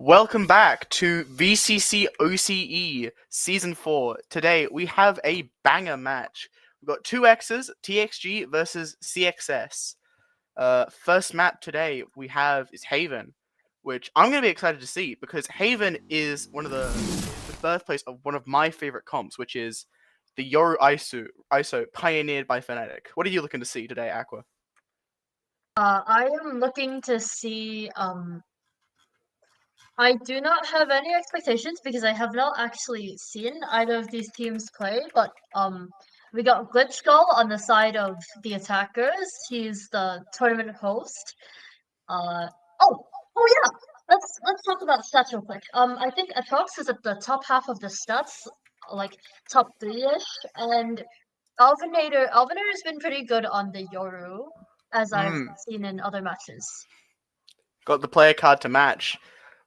Welcome back to VCC OCE Season 4. Today we have a banger match. We've got two X's, TXG versus CXS. First map today we have is Haven, which I'm going to be excited to see because Haven is one of the birthplace of one of my favorite comps, which is the Yoru ISO pioneered by Fnatic. What are you looking to see today, Aqua? I am looking to see. I do not have any expectations because I have not actually seen either of these teams play. But we got Glitch Skull on the side of the attackers. He's the tournament host. Uh oh yeah. Let's talk about stats real quick. I think Atrox is at the top half of the stats, like top 3-ish, and Alvinator has been pretty good on the Yoru, as I've seen in other matches. Got the player card to match.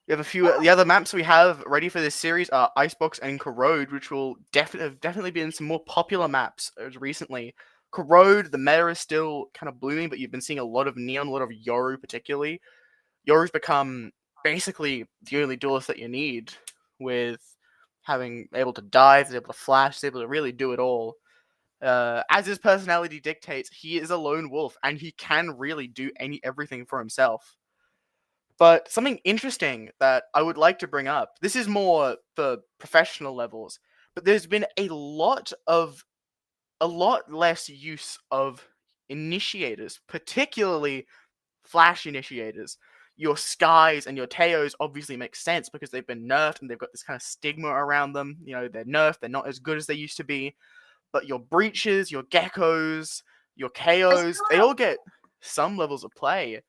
We have a few. The other maps we have ready for this series are Icebox and Corrode, which will definitely be in some more popular maps recently. Corrode, the meta is still kind of blooming, but you've been seeing a lot of Neon, a lot of Yoru particularly. Yoru's become basically the only duelist that you need, with having able to dive, able to flash, able to really do it all. As his personality dictates, he is a lone wolf, and he can really do everything for himself. But something interesting that I would like to bring up, this is more for professional levels, but there's been a lot less use of initiators, particularly flash initiators. Your Skies and your Teos obviously make sense because they've been nerfed and they've got this kind of stigma around them. You know, they're nerfed, they're not as good as they used to be. But your Breaches, your Geckos, your KOs, they all get some levels of play,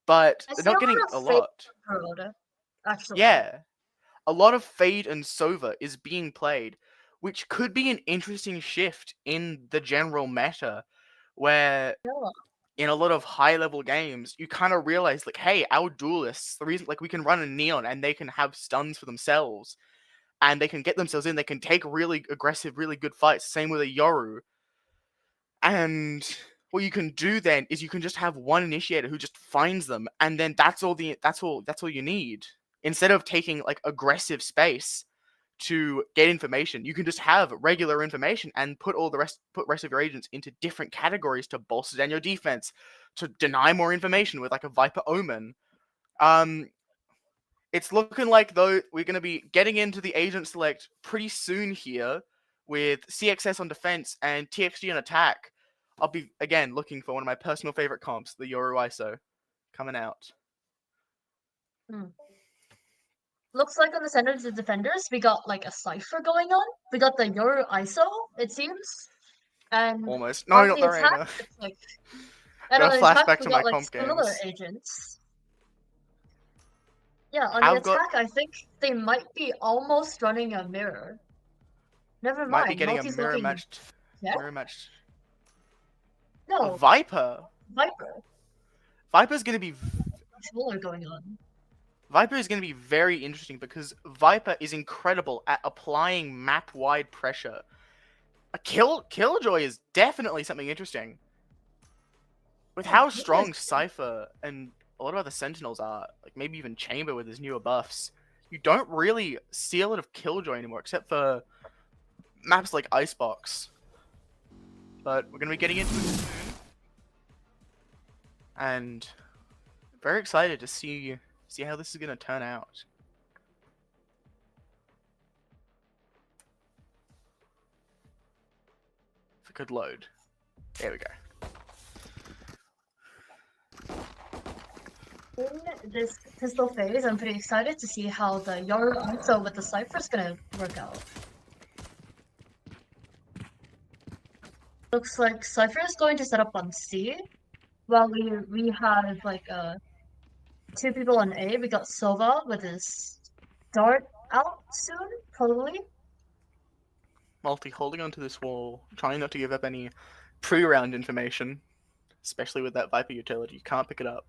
but they're not getting a lot. Actually. Yeah. A lot of Fade and Sova is being played, which could be an interesting shift in the general meta, where in a lot of high-level games, you kind of realize, like, hey, our duelists, the reason, like, we can run a Neon and they can have stuns for themselves, and they can get themselves in, they can take really aggressive, really good fights, same with a Yoru. And what you can do then is you can just have one initiator who just finds them, and then that's all you need. Instead of taking like aggressive space to get information, you can just have regular information and put rest of your agents into different categories to bolster down your defense, to deny more information with like a Viper Omen. It's looking like though we're going to be getting into the agent select pretty soon here, with CXS on defense and TXG on attack. I'll be again looking for one of my personal favorite comps, the Yoru ISO, coming out. Looks like on the center of the defenders, we got like a Cypher going on. We got the Yoru ISO, it seems. And almost. No, not the Arena. Like, and on the attack, we got like similar games. Agents. Yeah, on the attack, I think they might be almost running a mirror. Never mind. Might be getting a mirror matched. Yeah? Mirror matched. No. A Viper. Viper's gonna be similar going on. Viper is going to be very interesting because Viper is incredible at applying map-wide pressure. A Killjoy is definitely something interesting. With how strong Cypher and a lot of other Sentinels are, like maybe even Chamber with his newer buffs, you don't really see a lot of Killjoy anymore, except for maps like Icebox. But we're going to be getting into it soon. And very excited to see how this is going to turn out. If it could load. There we go. In this pistol phase, I'm pretty excited to see how the Yoru ISO with the Cypher is going to work out. Looks like Cypher is going to set up on C, while we have like two people on A. We got Sova with his dart out soon, probably. Multi holding onto this wall, trying not to give up any pre-round information, especially with that Viper utility. You can't pick it up.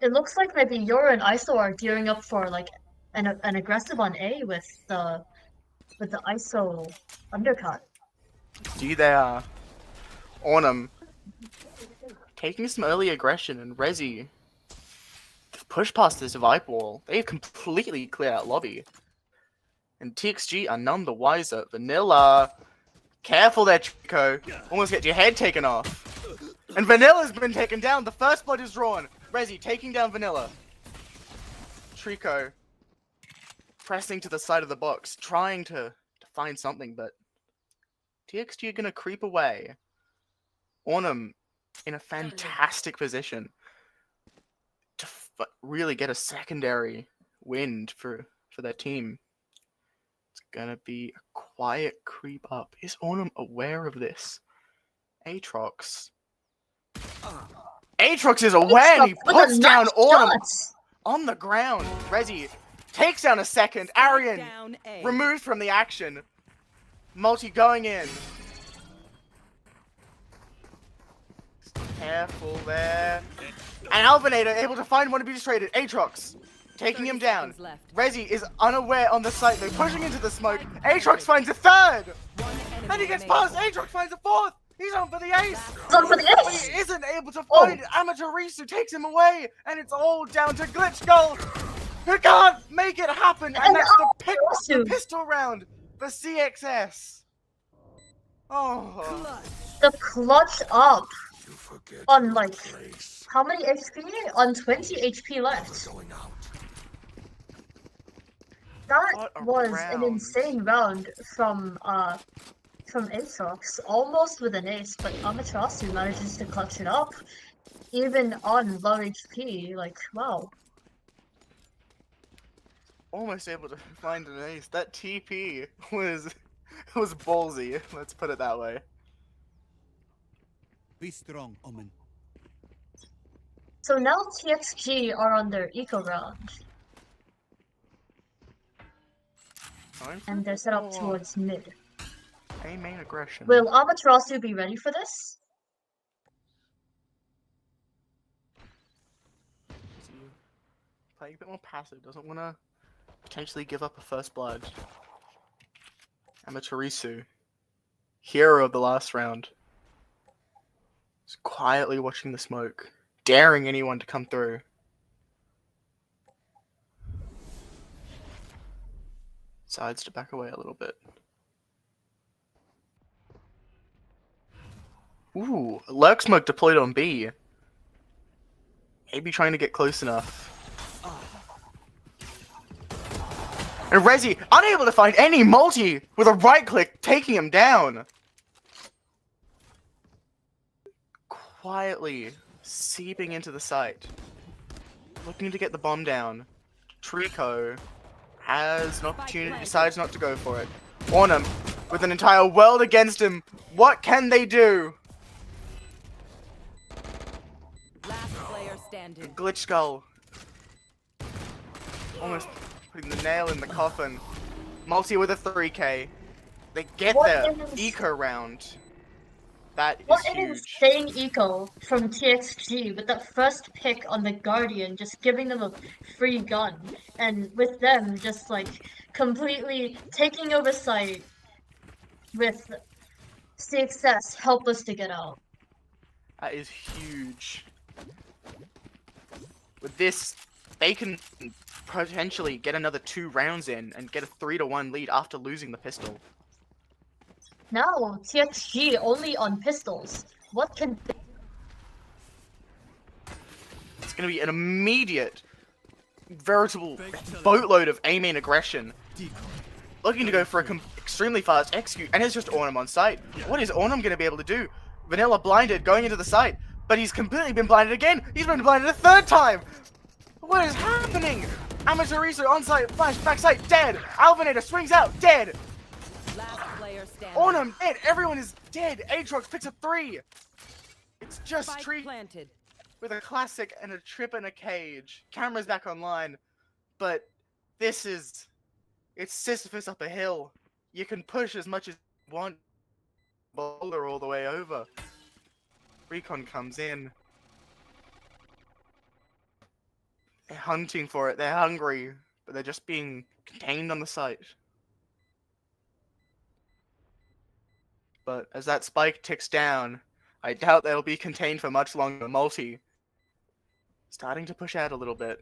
It looks like maybe Yoru and ISO are gearing up for like an aggressive on A with the ISO undercut. See there, on him, taking some early aggression, and Rezi push past this Vipe wall. They've completely cleared out lobby. And TXG are none the wiser. Vanilla, careful there, Chico. Almost get your head taken off. And Vanilla's been taken down. The first blood is drawn. Rezi taking down Vanilla. Trico pressing to the side of the box, trying to find something, but TXG are going to creep away. Ornum in a fantastic position to really get a secondary wind for their team. It's going to be a quiet creep up. Is Ornum aware of this? Aatrox. Aatrox is aware and he puts down Ornum on the ground. Rezi takes down a second. Arian removed from the action. Multi going in. Careful there. And Alvinator able to find one to be destroyed. Aatrox taking him down. Rezi is unaware on the site though, pushing into the smoke. Aatrox finds a third. And he gets past. Aatrox finds a fourth. He's on for the ace. He's on for the But ace. he isn't able to find it. Amaterasu takes him away. And it's all down to Glitch Skull, who can't make it happen. And that's the pistol round for CXS. Oh. The clutch up on like how many HP? On 20 HP left. That was an insane round from Aatrox, almost with an ace, but Amaterasu manages to clutch it up, even on low HP. Like, wow. Almost able to find an ace. That TP was ballsy. Let's put it that way. Be strong, Omen. So now TXG are on their eco round. And they're set up towards mid. A main aggression. Will Amaterasu be ready for this? Playing a bit more passive, doesn't want to potentially give up a first blood. Amaterasu, hero of the last round, is quietly watching the smoke, daring anyone to come through. Decides to back away a little bit. Ooh, lurk smoke deployed on B. Maybe trying to get close enough. And Rezi, unable to find any multi with a right click, taking him down. Quietly seeping into the site. Looking to get the bomb down. Trico has an opportunity, decides not to go for it. Ornum, with an entire world against him, what can they do? Last player standing. Glitch Skull. Almost putting the nail in the coffin. Multi with a 3k. They get their eco round. That is What an huge. insane eco from TXG with that first pick on the Guardian, just giving them a free gun. And with them just like completely taking over site with CXS helpless to get out. That is huge. With this, they can potentially get another 2 rounds in and get a 3-1 lead after losing the pistol. Now TXG only on pistols. What can It's going to be an immediate, veritable boatload of A-main aggression. Looking to go for a extremely fast execute, and it's just Ornum on site. What is Ornum going to be able to do? Vanilla blinded, going into the site, but he's completely been blinded again. He's been blinded a 3rd time. What is happening? Amaterasu on site, flash, backside, dead. Alvinator swings out, dead. Last player standing. Ornum dead. Everyone is dead. Aatrox picks up 3. It's just Spike Tree planted. with a classic and a trip in a cage. Camera's back online, but this is, it's Sisyphus up a hill. You can push as much as you want. Boulder all the way over. Recon comes in. They're hunting for it. They're hungry, but they're just being contained on the site. But as that spike ticks down, I doubt they'll be contained for much longer. Multi starting to push out a little bit.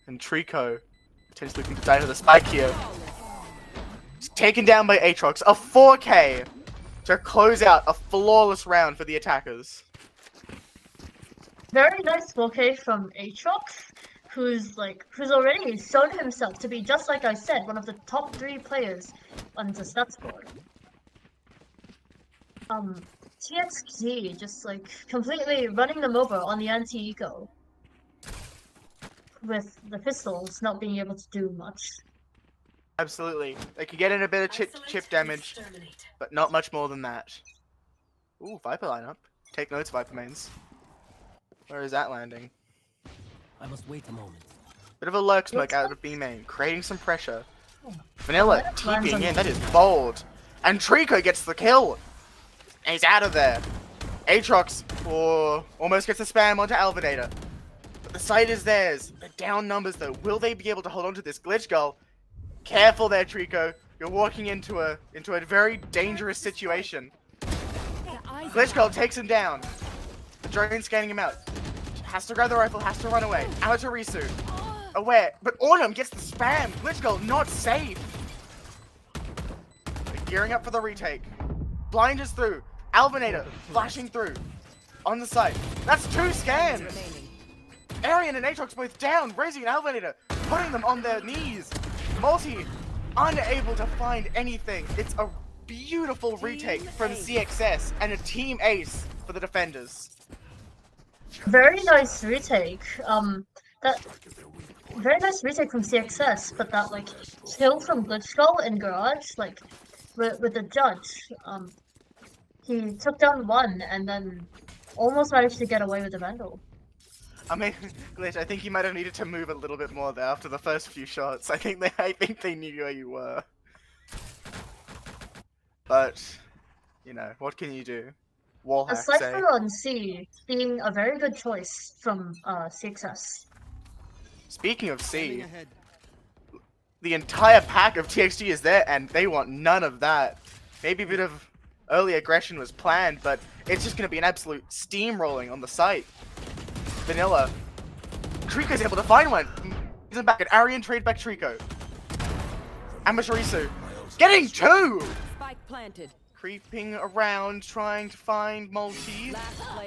And Trico potentially looking to die to the spike here. He's taken down by Aatrox. A 4K to close out a flawless round for the attackers. Very nice 4K from Aatrox, who's already shown himself to be, just like I said, one of the top 3 players on the stats board. TXG just completely running them over on the anti-eco, with the pistols not being able to do much. Absolutely. They could get in a bit of chip damage, but not much more than that. Ooh, Viper lineup. Take notes, Viper mains. Where is that landing? I must wait a moment. Bit of a lurk smoke out of B main, creating some pressure. Vanilla TPing in, that is bold. And Trico gets the kill. And he's out of there. Aatrox almost gets a spam onto Alvinator. But the site is theirs. The down numbers though. Will they be able to hold on to this glitch goal? Careful there, Trico. You're walking into a very dangerous situation. Glitch goal takes him down. The drone scanning him out. Has to grab the rifle, has to run away. Amatorisu. Aware. But Autumn gets the spam. Glitch goal not safe. They're gearing up for the retake. Blind is through. Alvinator flashing through. On the site. That's 2 scans. Arian and Aatrox both down. Resi and Alvinator putting them on their knees. Multi unable to find anything. It's a beautiful retake from CXS and a team ace for the defenders. Very nice retake. Very nice retake from CXS, but that kill from Glitchskull in Garage, with the judge, he took down 1 and then almost managed to get away with the Vandal. I mean, Glitch, I think you might have needed to move a little bit more there after the first few shots. I think they knew where you were. But, you know, what can you do? Wallhack, A say. Cypher on C being a very good choice from CXS. Speaking of C, the entire pack of TXG is there, and they want none of that. Maybe a bit of early aggression was planned, but it's just going to be an absolute steamrolling on the site. Vanilla. Trico's able to find one. He's back at Arian, trade back Trico. Amatorisu getting 2! Spike planted. Creeping around, trying to find Multi.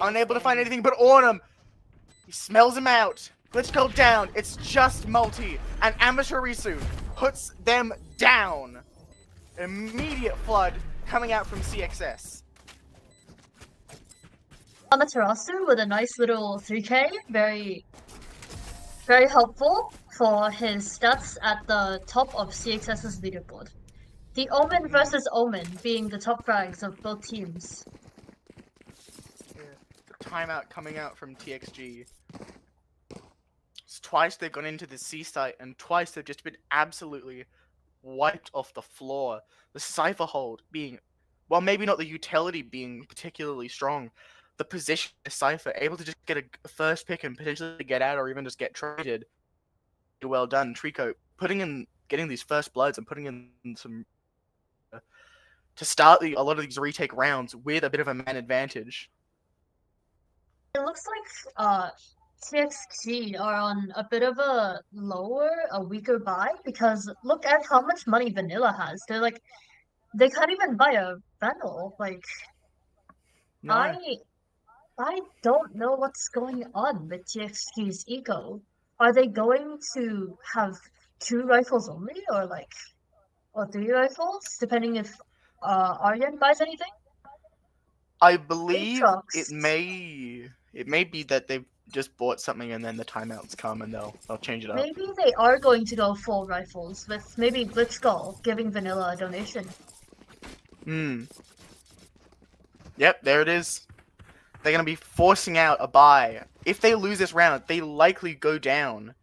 Unable to find anything but Autumn. He smells him out. Let's go down. It's just Multi. And Amatorisu puts them down. Immediate flood coming out from CXS. Amaterasu with a nice little 3K, very helpful for his stats at the top of CXS's leaderboard. The Omen versus Omen being the top frags of both teams. Yeah. The timeout coming out from TXG. It's twice they've gone into the C site, and twice they've just been absolutely wiped off the floor. The Cypher hold being, well, maybe not the utility being particularly strong. The position of Cypher, able to just get a first pick and potentially get out or even just get traded. Well done, Trico, getting these first bloods and putting in some to start a lot of these retake rounds with a bit of a man advantage. It looks like TXG are on a bit of a weaker buy, because look at how much money Vanilla has. They can't even buy a Vandal. No. I don't know what's going on with TXG's eco. Are they going to have 2 rifles only, or 3 rifles, depending if Aryan buys anything? I believe Aatrox. it may be that they've just bought something and then the timeouts come and they'll change it up. Maybe they are going to go full rifles, with maybe Blitzskull giving Vanilla a donation. Yep, there it is. They're going to be forcing out a buy. If they lose this round, they likely go down.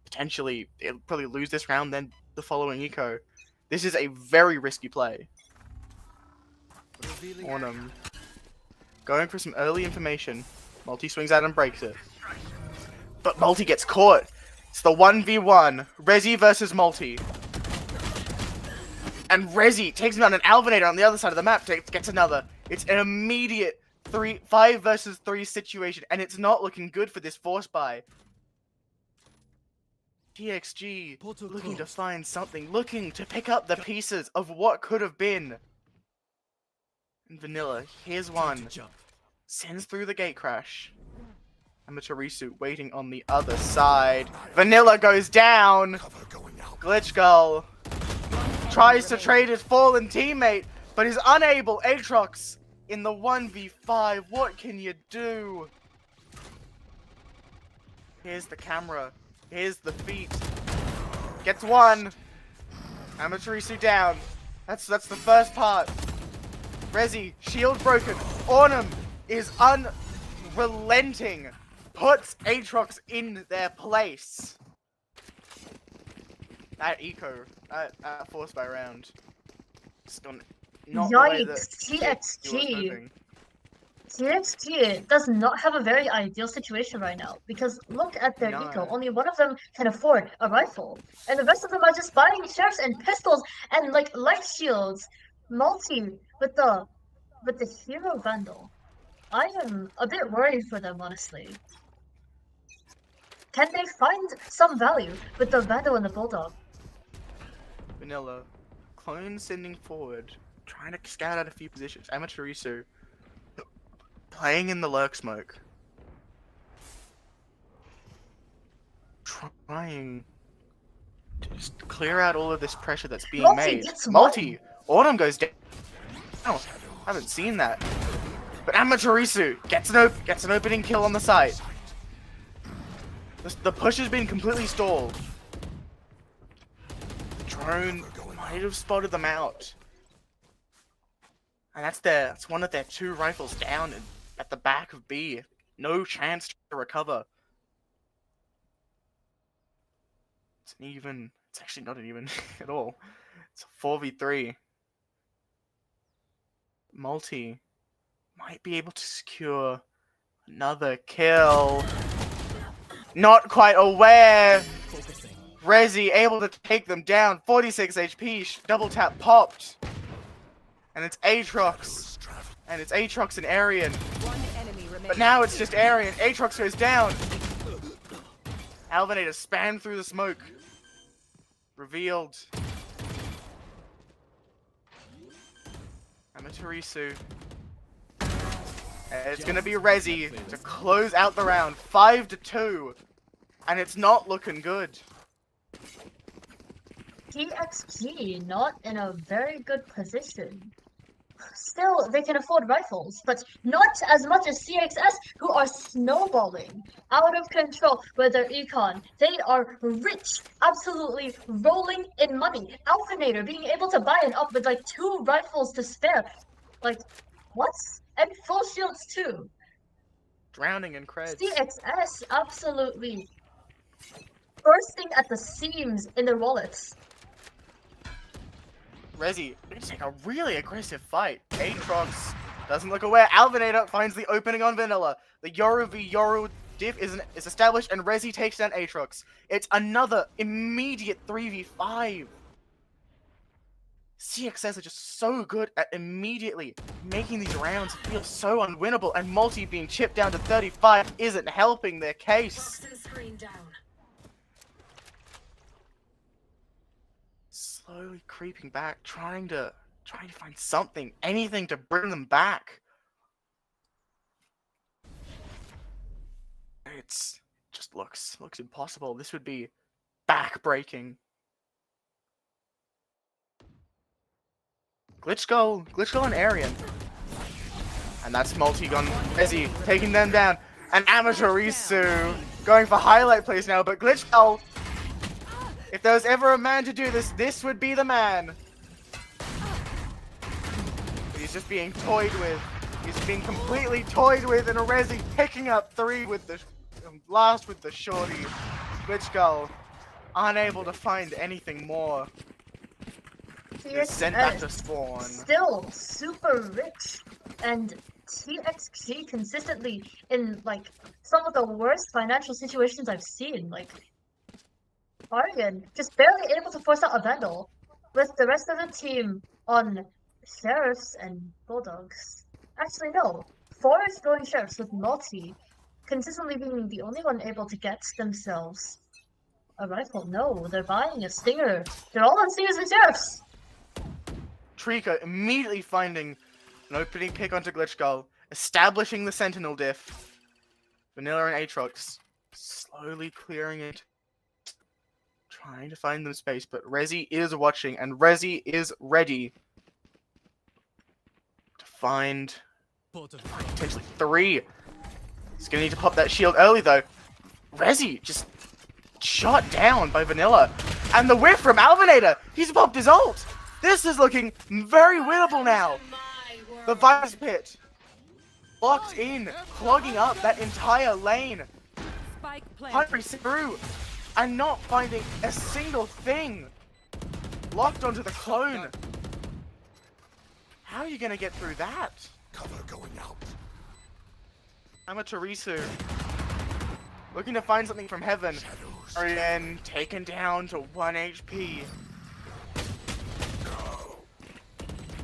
Potentially, they'll probably lose this round, then the following eco. This is a very risky play. Autumn. Going for some early information. Multi swings out and breaks it. But Multi gets caught. It's the 1v1. Resi versus Multi. And Resi takes him down, an Alvinator on the other side of the map gets another. It's an immediate 5 versus 3 situation, and it's not looking good for this force buy. TXG Portal looking to closed. find something, looking to pick up the pieces of what could have been. And Vanilla, here's Time one. to jump. Sends through the gate crash. Amaterasu waiting on the other side. Vanilla goes down. Glitch Gull tries to trade his fallen teammate, but is unable. Aatrox in the 1v5. What can you do? Here's the camera. Here's the feet. Gets one. Amaterasu down. That's the first part. Rezi, shield broken. Ornum is unrelenting. Puts Aatrox in their place. That eco, that force by round. Just not the way that Yikes, he was TXG. hoping. TXG does not have a very ideal situation right now because look at their No. eco. Only one of them can afford a rifle, and the rest of them are just buying sheriffs and pistols and like light shields. Multi with the hero bundle. I am a bit worried for them, honestly. Can they find some value with the Vandal and the Bulldog? Vanilla. Clone sending forward. Trying to scout out a few positions. Amaterasu playing in the lurk smoke. Trying to just clear out all of this pressure that's being Multi made. gets Multi! Autumn goes down. Oh, haven't seen that. But Amaterasu gets an opening kill on the site. The push has been completely stalled. Drone might have spotted them out. And that's one of their two rifles down at the back of B. No chance to recover. It's actually not an even at all. It's a 4v3. Multi might be able to secure another kill. Not quite aware. Focusing. Rezi able to take them down. 46 HP. Double tap popped. And it's Aatrox. And it's Aatrox and Arian. One enemy remaining. But now it's just Arian. Aatrox goes down. Alvinator spammed through the smoke. Revealed. Amaterasu. It's gonna be Rezi to close out the round. 5-2. And it's not looking good. TXG not in a very good position. Still, they can afford rifles, but not as much as CXS, who are snowballing out of control with their econ. They are rich, absolutely rolling in money. Alphinator being able to buy an up with like 2 rifles to spare. Like, what? And full shields too. Drowning in creds. CXS absolutely bursting at the seams in their wallets. Rezi, they take a really aggressive fight. Aatrox doesn't look aware. Alvinator finds the opening on Vanilla. The Yoru v Yoru diff is established, and Rezi takes down Aatrox. It's another immediate 3v5. CXS are just so good at immediately making these rounds feel so unwinnable, and Multi being chipped down to 35 isn't helping their case. Slowly creeping back, trying to find something, anything to bring them back. It's just looks impossible. This would be back-breaking. Glitch Gull and Arian. And that's Multi gone Rezi taking them down. And Amaterasu going for highlight plays now, but Glitch Gull, if there was ever a man to do this, this would be the man. But he's just being toyed with. He's being completely toyed with, and Rezi picking up 3 with the last with the shorty. Glitch Gull unable to find anything more. Is sent back to spawn. Still super rich, and TXG consistently in like some of the worst financial situations I've seen. Like Arian just barely able to force out a Vandal, with the rest of the team on sheriffs and bulldogs. Actually, no, 4 is going sheriffs with Multi consistently being the only one able to get themselves a rifle. No, they're buying a stinger. They're all on stingers and sheriffs. Trico immediately finding an opening pick onto Glitchgull, establishing the Sentinel diff. Vanilla and Aatrox slowly clearing it, trying to find them space, but Rezi is watching, and Rezi is ready to find potentially 3. He's gonna need to pop that shield early though. Rezi just shot down by Vanilla, and the whiff from Alvinator. He's popped his ult. This is looking very winnable now. The Vice Pit locked in, clogging up that entire lane. Spike Hungry planted. through and not finding a single thing. Locked onto the clone. How are you gonna get through that? Cover going out. Amaterasu looking to find something from heaven. Ariane taken down to 1 HP.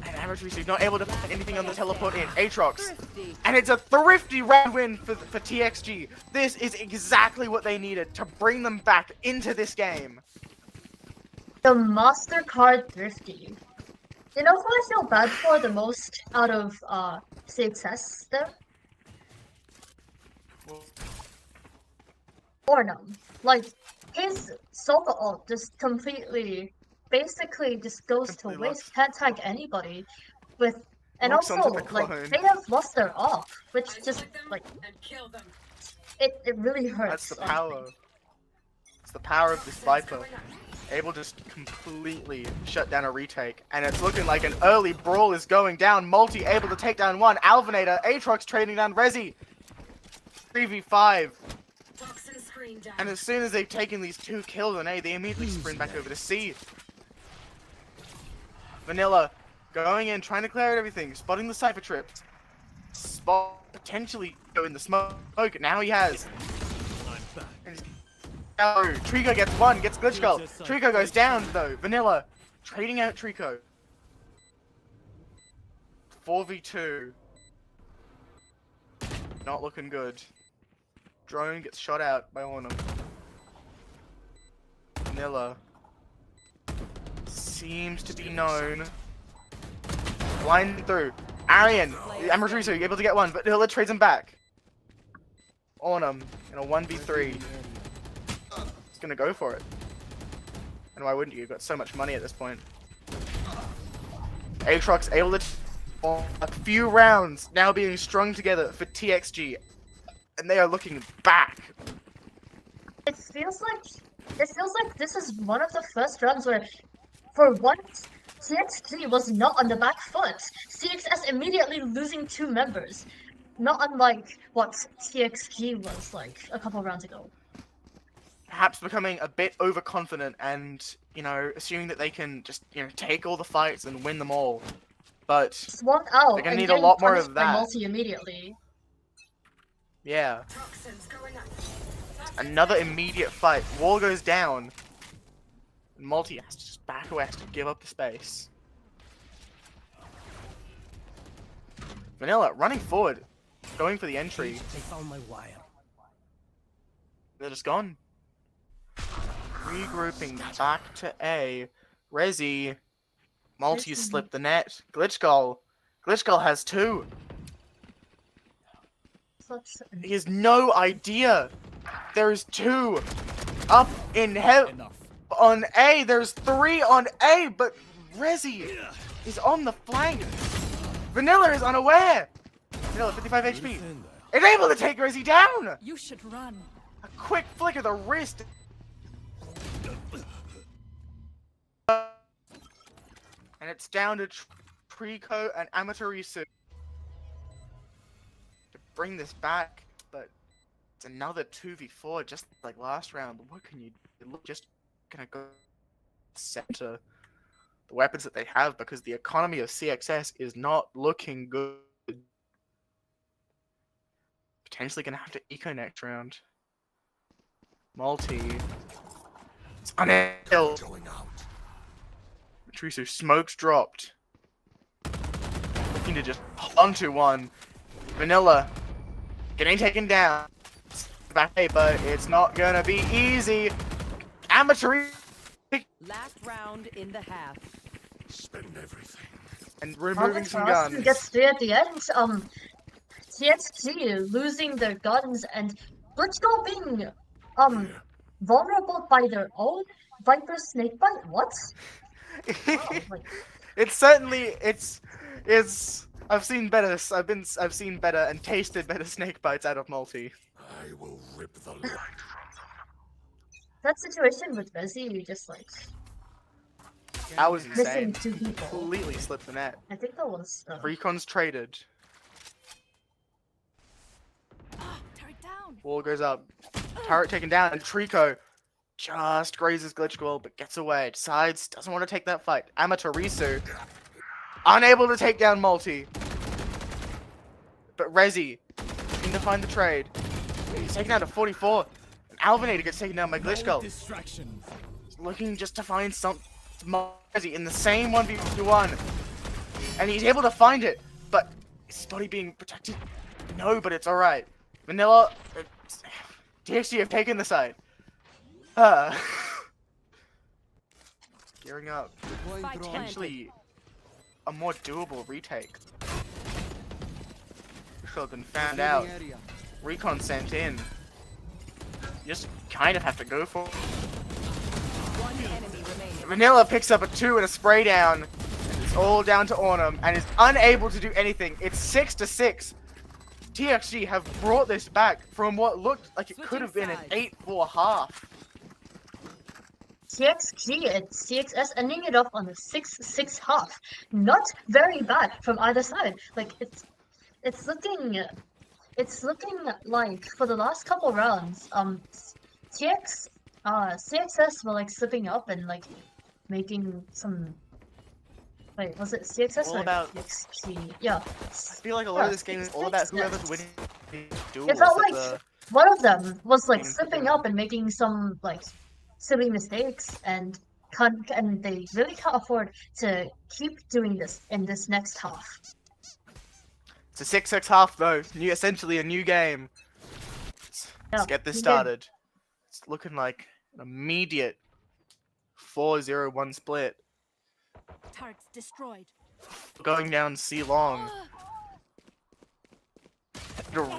And Amaterasu not able to find anything on the teleport in. Aatrox. Thrifty. And it's a thrifty round win for TXG. This is exactly what they needed to bring them back into this game. The MasterCard Thrifty. You know who I feel bad for the most out of CXS there? Ornum. Like, his Sova ult just basically just goes to Completely waste, locks- can't tag anybody with, and Locks also, onto the like, clone. they have lost their off, which just, like, it really hurts. That's the power. It's the power of this Viper. Able to just completely shut down a retake. And it's looking like an early brawl is going down. Multi able to take down 1. Alvinator, Aatrox trading down Rezi. 3v5. And as soon as they've taken these 2 kills on A, they immediately sprint back over to C. Vanilla going in, trying to clear out everything, spotting the Cypher trips. Spot potentially go in the smoke. Now he has. And he's Trico gets 1, gets Glitchgull. Trico goes down though. Vanilla trading out Trico. 4v2. Not looking good. Drone gets shot out by Ornum. Vanilla seems to be known. Blinded through. Arian, Amaterasu able to get 1, but Vanilla trades him back. Ornum in a 1v3. He's gonna go for it. And why wouldn't you? You've got so much money at this point. Aatrox able to a few rounds now being strung together for TXG. And they are looking back. It feels like this is one of the first rounds where, for once, TXG was not on the back foot. CXS immediately losing 2 members, not unlike what TXG was like a couple rounds ago. Perhaps becoming a bit overconfident and, you know, assuming that they can just, you know, take all the fights and win them all. But Swapped out they're gonna and need a getting lot more punished of by that. Multi immediately. Yeah. Another immediate fight. Wall goes down. And Multi has to just back away, has to give up the space. Vanilla running forward, going for the entry. They found my wire. They're just gone. Regrouping back to A. Rezi. Multi slipped the net. Glitchgull. Glitchgull has 2. He has no idea. There's 2 up in heaven Enough. on A. There's 3 on A, but Rezi is on the flank. Vanilla is unaware. Vanilla 55 HP. It's able to take Rezi down. You should run. A quick flick of the wrist. And it's down to Trico and Amaterasu to bring this back, but it's another 2v4 just like last round. What can you do? Just gonna go center the weapons that they have because the economy of CXS is not looking good. Potentially gonna have to eco next round. Multi. It's unable. Going out. Amaterasu smokes dropped. Looking to just onto 1. Vanilla getting taken down. Back A, but it's not gonna be easy. Amateur Last round in the half. Spend everything. and removing some Austin guns. gets 3 at the end. TXG losing their guns and Blitzko being vulnerable by their own Viper Snakebite. What? Wow, like, It's certainly I've seen better. I've seen better and tasted better snake bites out of multi. I will rip the light that situation with Resi, you just like That was missing insane. 2 people. Completely slipped the net. I think that was Recon's traded. Turret down. Wall goes up. Turret taken down, and Trico just grazes Glitch Goal, but gets away. Decides doesn't want to take that fight. Amatorisu unable to take down multi. But Rezi looking to find the trade. He's taken out to 44. And Alvinator gets taken down by Glitch Goal. Distractions. He's looking just to find some Rezi in the same 1v1. And he's able to find it. But is his body being protected? No, but it's alright. Vanilla TXG have taken the side. Gearing up. Spike planted. Potentially a more doable retake. Should have been found out. Recon sent in. You just kind of have to go for it. One enemy remaining. Vanilla picks up a 2 and a spray down. And it's all down to Ornum and is unable to do anything. It's 6-6. TXG have brought this back from what looked like it could have been an 8-4 half. TXG and CXS ending it off on a 6-6 half. Not very bad from either side. Like it's looking like for the last couple rounds, CXS were like slipping up and like making some. Wait, was it CXS All or about- TXG? Yeah. I feel like a lot of this game is all about whoever's winning the duels. It felt at like the- one of them was like Game slipping together. up and making some like silly mistakes, and they really can't afford to keep doing this in this next half. It's a 6-6 half though. Essentially a new game. Let's Yeah, get this new game. started. It's looking like an immediate 4-0-1 split. Turrets destroyed. Going down C long.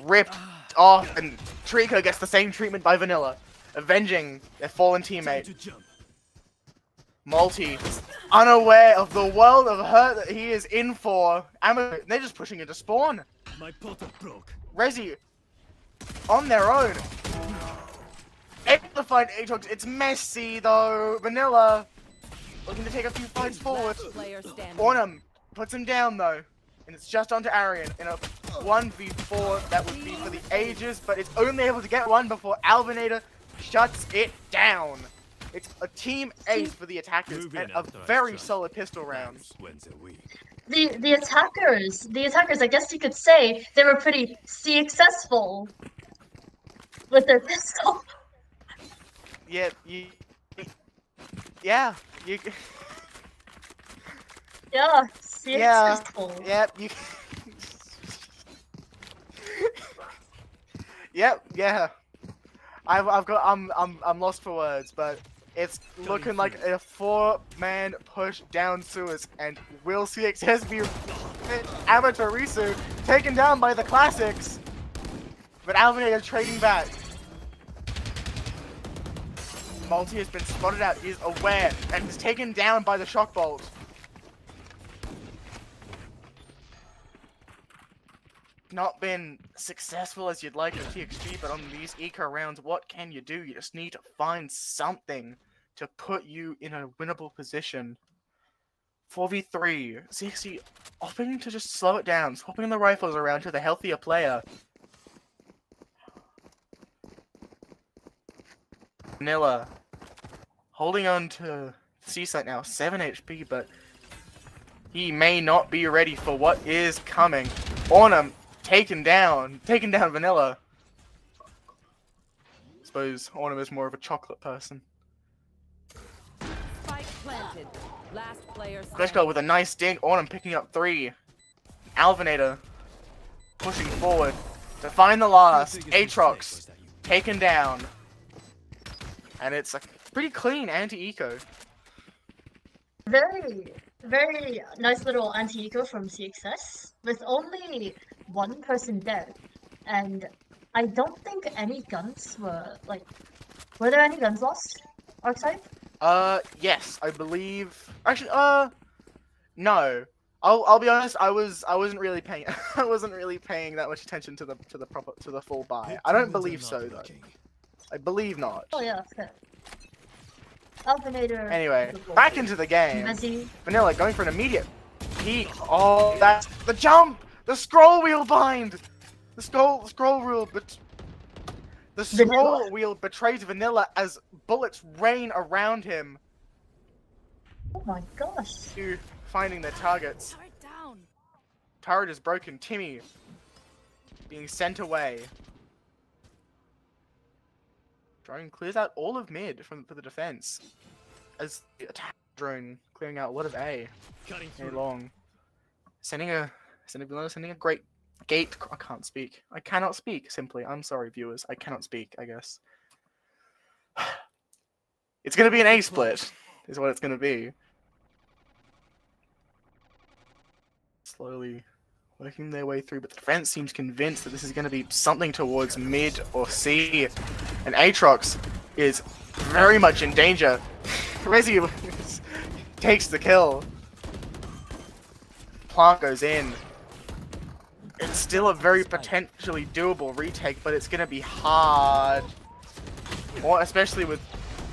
Ripped off, and Trico gets the same treatment by Vanilla, avenging their fallen teammate. To jump. Multi, unaware of the world of hurt that he is in for. They're just pushing into spawn. My portal broke. Rezi, on their own. Able to find Aatrox. It's messy though. Vanilla, looking to take a few fights forward. Last player standing. Ornum puts him down though. And it's just onto Arian in a 1v4 that would be for the ages, but it's only able to get one before Alvinator shuts it down. It's a team ace for the attackers Moving and a after I very strike. solid pistol round. When's a week. The attackers, I guess you could say they were pretty successful with their pistol. Yeah, you Yeah, Yeah. successful. Yep, you. Yep, yeah. I'm lost for words, but it's looking like a 4-man push down sewers, and will CXS be Amatorisu taken down by the classics? But Alvinator trading back. Multi has been spotted out, he is aware, and is taken down by the shock bolt. Not been successful as you'd like with TXG, but on these eco rounds, what can you do? You just need to find something to put you in a winnable position. 4v3, CXG opting to just slow it down, swapping the rifles around to the healthier player. Vanilla holding on to C-site now, 7 HP, but he may not be ready for what is coming. Ornum taken down Vanilla. Suppose Ornum is more of a chocolate person. Spike planted. Last player Glitch standing. with a nice dink. Ornum picking up 3. Alvinator pushing forward to find the last. Aatrox taken down. And it's a pretty clean anti-eco. Very, very nice little anti-eco from CXS with only one person dead. And I don't think any guns were like, were there any guns lost? Archetype? Yes, I believe. Actually, no. I'll be honest. I wasn't really paying. I wasn't really paying that much attention to the full buy. I don't believe so though. I believe not. Oh yeah, fair. Alpinator. Anyway, back into the game. Messi. Vanilla going for an immediate peek. Oh, that's the jump. The scroll wheel bind. The scroll wheel, but the scroll wheel betrays Vanilla as bullets rain around him. Oh my gosh. To finding their targets. Turret down. Turret is broken. Timmy being sent away. Drone clears out all of mid for the defense. As the attack drone clearing out a lot of A. Cutting A through. long. Sending a great gate. I can't speak. I cannot speak. Simply. I'm sorry, viewers. I cannot speak. I guess. It's gonna be an A split. Is what it's gonna be. Slowly working their way through, but the defense seems convinced that this is going to be something towards mid or C, and Aatrox is very much in danger. Resi takes the kill. Plant goes in. It's still a very potentially doable retake, but it's going to be hard. Especially with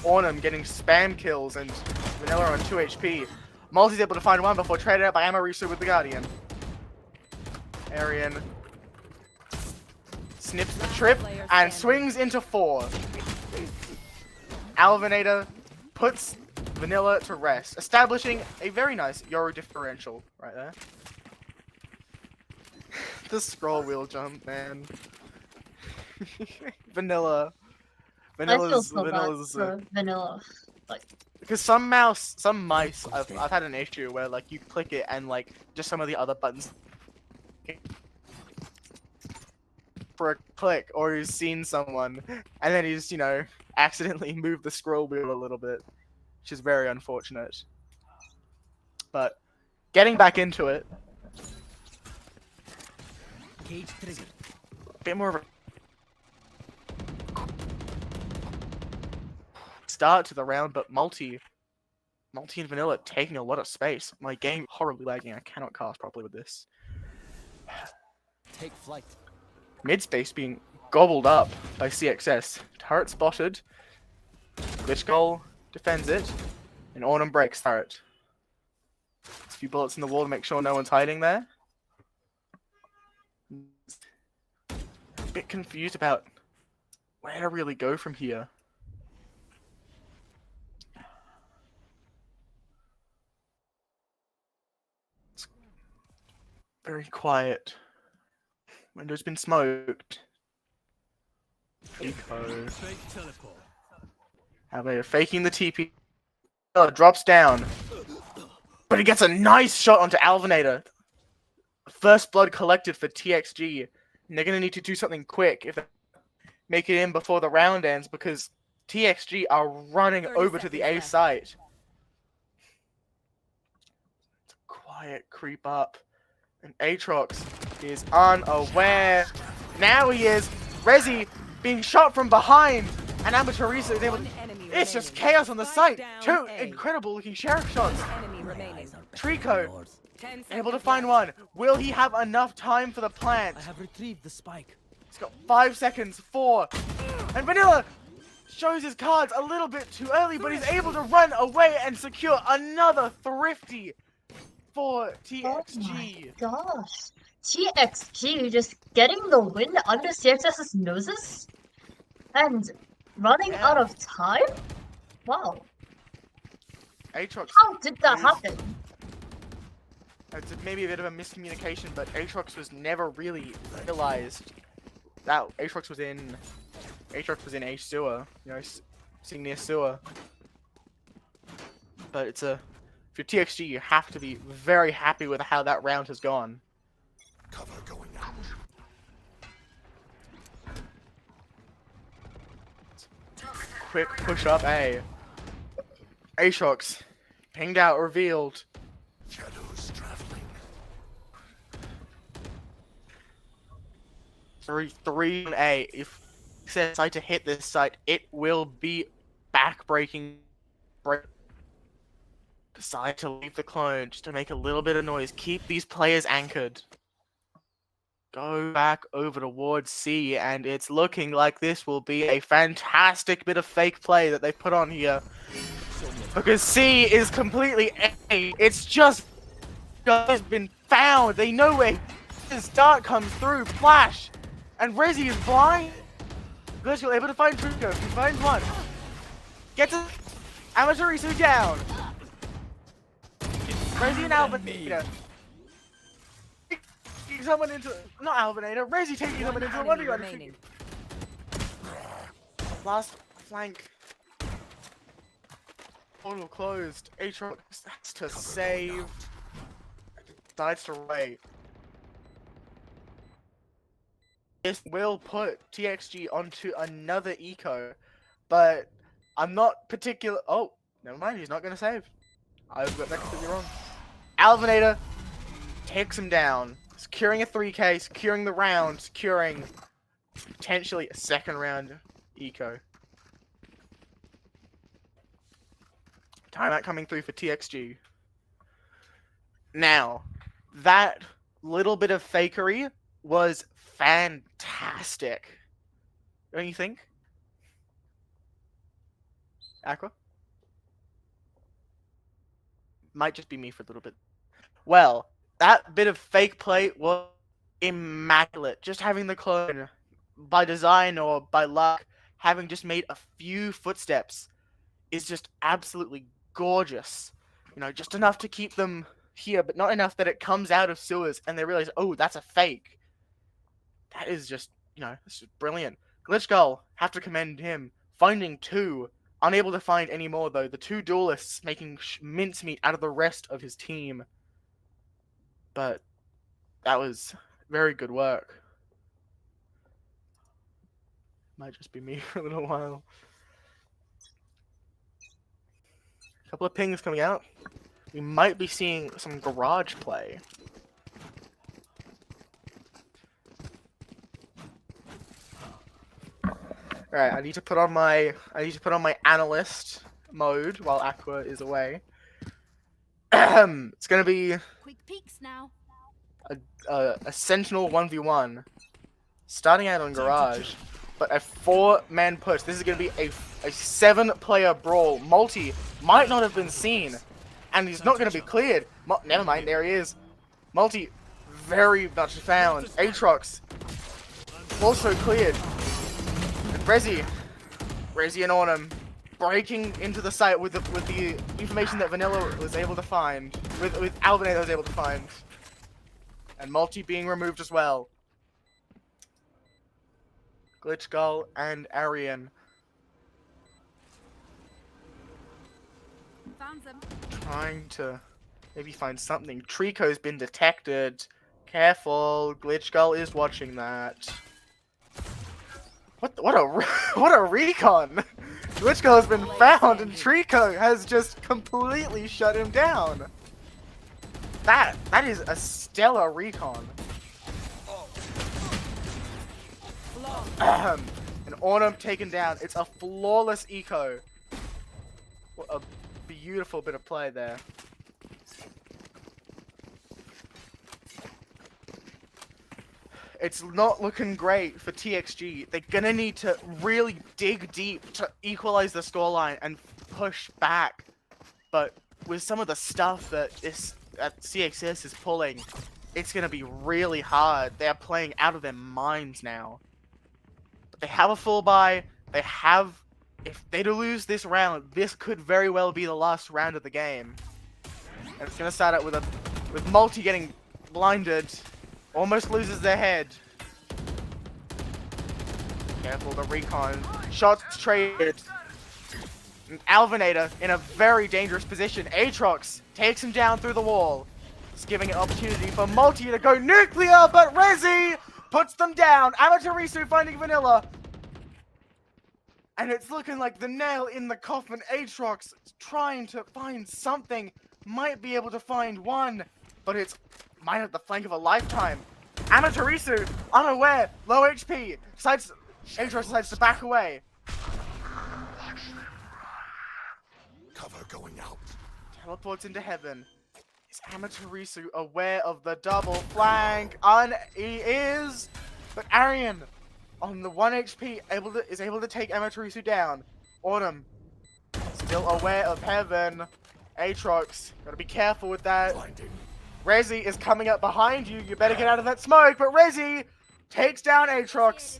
Ornum getting spam kills and Vanilla on 2 HP. Multi's able to find one before traded out by Amarisu with the Guardian. Arian snips the trip and swings into 4. Alvinator puts Vanilla to rest, establishing a very nice Euro differential right there. The scroll wheel jump, man. Vanilla's I feel so bad for Vanilla. Like, because some mice, I've had an issue where like you click it and like just some of the other buttons for a click, or you've seen someone and then he's accidentally moved the scroll wheel a little bit, which is very unfortunate. But getting back into it, Cage triggered. a bit more of a start to the round, but multi and Vanilla taking a lot of space. My game horribly lagging. I cannot cast properly with this. Take flight. Mid space being gobbled up by CXS. Turret spotted. Glitch goal defends it, and Autumn breaks turret. A few bullets in the wall to make sure no one's hiding there. A bit confused about where to really go from here. It's very quiet. Window's been smoked. Eco. Fake teleport. How about faking the TP? Drops down. But he gets a nice shot onto Alvinator. First blood collected for TXG. And they're going to need to do something quick if they make it in before the round ends, because TXG are running over to the A site. It's a quiet creep up. And Aatrox is unaware. Now he is. Resi being shot from behind. And Amaterisa is able to... It's just chaos on the site. Two incredible looking sheriff shots. Trico able to find one. Will he have enough time for the plant? I have retrieved the spike. He's got 5 seconds, 4. And Vanilla shows his cards a little bit too early, but he's able to run away and secure another thrifty for TXG. oh my gosh. TXG just getting the win under CXS's noses? And running out of time? Wow. Aatrox. How did that happen? It's maybe a bit of a miscommunication, but Aatrox was never really realized that Aatrox was in a sewer, sitting near sewer. But if you're TXG, you have to be very happy with how that round has gone. Cover going out. Quick push up A. Aatrox, pinged out, revealed. Shadows traveling. 3-A. If CXS decide to hit this site, it will be back-breaking. Decide to leave the clone just to make a little bit of noise. Keep these players anchored. Go back over towards C, and it's looking like this will be a fantastic bit of fake play that they put on here. Because C is completely A. It's just has been found. They know where his dart comes through. Flash. And Resi is blind. Glitchgall able to find Trico. He finds one. Gets it. Amaterasu down. Resi and Alvinator. Taking someone into... Not Alvinator. Resi taking someone into a 1v1. Remaining. Last flank. Portal closed. Aatrox has to save. Decides to wait. This will put TXG onto another eco, but I'm not particular. Oh, never mind. He's not going to save. I've got that completely wrong. Alvinator takes him down, securing a 3K, securing the round, securing potentially a second round eco. Timeout coming through for TXG. Now, that little bit of fakery was fantastic. Don't you think? Aqua? Might just be me for a little bit. Well, that bit of fake play was immaculate. Just having the clone, by design or by luck, having just made a few footsteps is just absolutely gorgeous. You know, just enough to keep them here, but not enough that it comes out of sewers and they realize, oh, that's a fake. That is just, you know, this is brilliant. Glitchgall, have to commend him. Finding two. Unable to find any more, though. The two duelists making mincemeat out of the rest of his team. But that was very good work. Might just be me for a little while. A couple of pings coming out. We might be seeing some garage play. Alright, I need to put on my analyst mode while Aqua is away. It's gonna be Quick peeks now. a Sentinel 1v1. Starting out on garage, but a 4-man push. This is gonna be a 7-player brawl. Multi might not have been seen, and he's not gonna be cleared. Never mind, there he is. Multi very much found. Aatrox also cleared. Resi and Autumn breaking into the site with the information that Vanilla was able to find, with Alvinator was able to find, and Multi being removed as well. Glitchgall and Arian Found them. trying to maybe find something. Trico's been detected. Careful, Glitchgall is watching that. What a recon! Glitchgall has been found and Trico has just completely shut him down. That is a stellar recon. An Autumn taken down. It's a flawless eco. What a beautiful bit of play there. It's not looking great for TXG. They're gonna need to really dig deep to equalize the scoreline and push back. But with some of the stuff that CXS is pulling, it's gonna be really hard. They're playing out of their minds now. But they have a full buy. They have... If they do lose this round, this could very well be the last round of the game. And it's gonna start out with Multi getting blinded. Almost loses their head. Careful, the recon. Shots traded. Alvinator in a very dangerous position. Aatrox takes him down through the wall. It's giving an opportunity for Multi to go nuclear, but Resi puts them down. Amaterasu finding Vanilla. And it's looking like the nail in the coffin. Aatrox trying to find something. Might be able to find one. But it's might have the flank of a lifetime. Amaterasu, unaware, low HP. Aatrox decides to back away. Cover going out. Teleports into heaven. Is Amaterasu aware of the double flank? He is. But Arian, on the 1 HP, is able to take Amaterasu down. Autumn, still aware of heaven. Aatrox, gotta be careful with that. Blinding. Rezi is coming up behind you. You better get out of that smoke. But Rezi takes down Aatrox.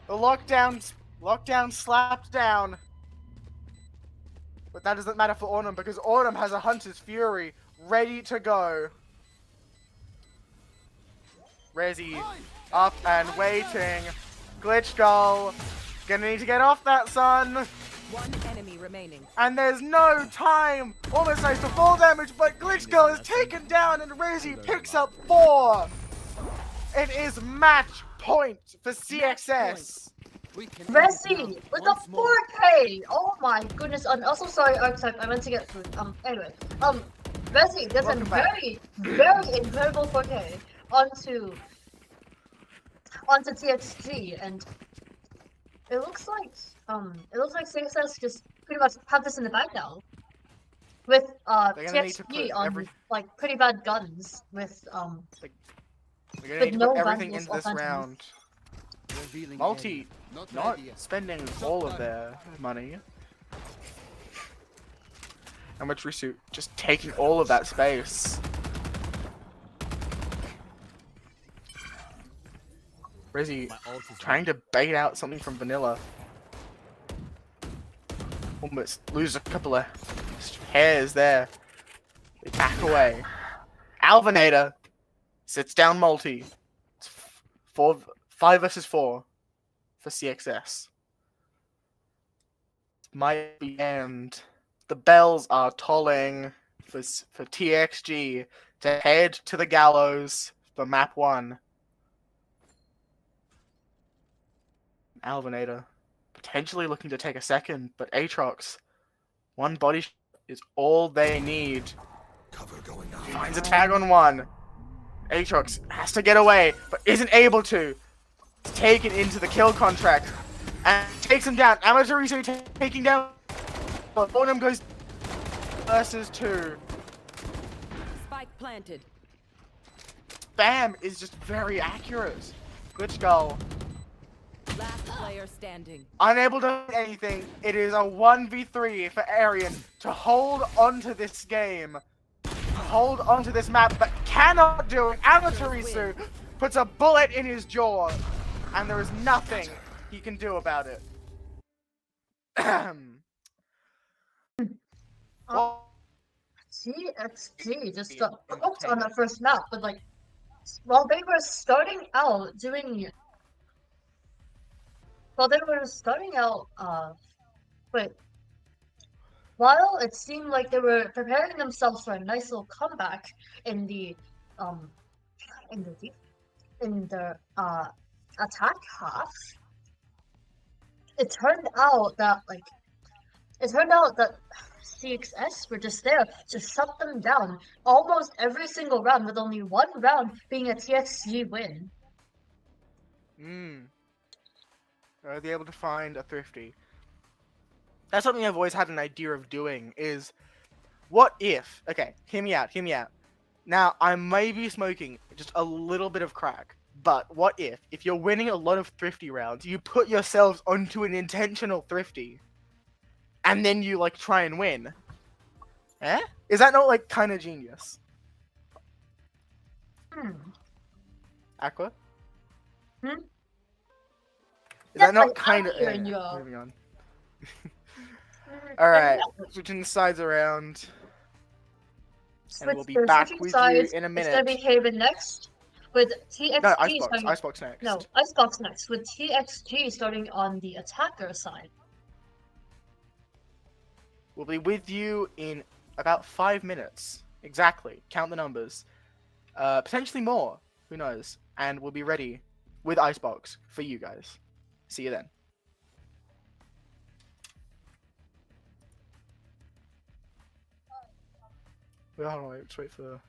The lockdown slapped down. But that doesn't matter for Autumn because Autumn has a Hunter's Fury ready to go. Rezi up and waiting. Glitch goal. Gonna need to get off that, son. One enemy remaining. And there's no time. Almost nice for full damage, but Glitch girl is taken down and Rezi picks up 4. It is match point for CXS. Resi with a 4K. Oh my goodness. And also, sorry, Archetype, I meant to get food. Anyway, Resi gets a Welcome back. very incredible 4K onto TXG, and it looks like CXS just pretty much have this in the bag now. With They're gonna need to TXG put on like pretty bad guns with We're gonna But need to no put everything vandals into this offensively. round. Revealing Multi, area. not ready yet. spending all of their money. Amaterasu just taking all of that space. Rezi My ult is trying to bait out something from Vanilla. Almost lose a couple of hairs there. They back away. Alvinator sits down multi. It's 5 versus 4 for CXS. Might be end. The bells are tolling for TXG to head to the gallows for map 1. Alvinator potentially looking to take a second, but Aatrox, 1 body shot is all they need. Cover going out. Finds a tag on 1. Aatrox has to get away, but isn't able to. It's taken into the kill contract and takes him down. Amaterasu taking down. But Autumn goes versus 2. Spike planted. Bam is just very accurate. Glitch goal. Last player standing. Unable to do anything. It is a 1v3 for Arian to hold onto this game. Hold onto this map, but cannot do it. Amaterasu puts a bullet in his jaw, and there is nothing he can do about it. Well, TXG just got cooked on that first map, but like, while they were starting out doing, wait, while it seemed like they were preparing themselves for a nice little comeback in the attack half, it turned out that CXS were just there to shut them down almost every single round, with only 1 round being a TXG win. Are they able to find a thrifty? That's something I've always had an idea of doing, is what if, okay, hear me out. Now, I may be smoking just a little bit of crack, but what if you're winning a lot of thrifty rounds, you put yourselves onto an intentional thrifty, and then you, like, try and win? Eh? Is that not, like, kind of genius? Aqua? Hmm? Is that Yes, not I kind of... am hearing you. Moving on. Alright, switching the sides around. And we'll be back with you in a minute. It's gonna be Haven next, with TXG No, starting. Icebox next. No, Icebox next, with TXG starting on the attacker side. We'll be with you in about 5 minutes. Exactly. Count the numbers. Potentially more. Who knows? And we'll be ready with Icebox for you guys. See you then. Wait, hold on, let's wait for.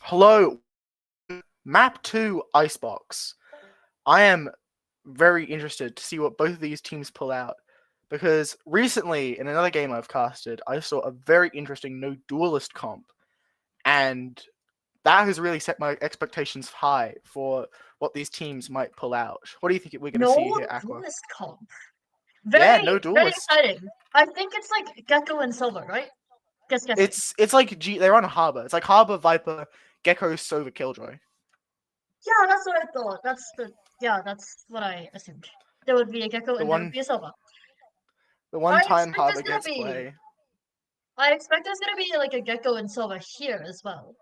Hello, Map 2 Icebox. I am very interested to see what both of these teams pull out. Because recently, in another game I've casted, I saw a very interesting no duelist comp. And that has really set my expectations high for what these teams might pull out. What do you think we're going to No see here, Aqua? duelist comp. Yeah, Very, no very duelist. exciting. I think it's like Gecko and Silver, right? Guess. It's like they're on Harbor. It's like Harbor, Viper, Gecko, Sova, Killjoy. Yeah, that's what I thought. That's what I assumed. There would be a Gecko The and there would one be a Silver. the one I time expect Harbor there's gonna gets be- play. I expect there's gonna be like a Gecko and Silver here as well.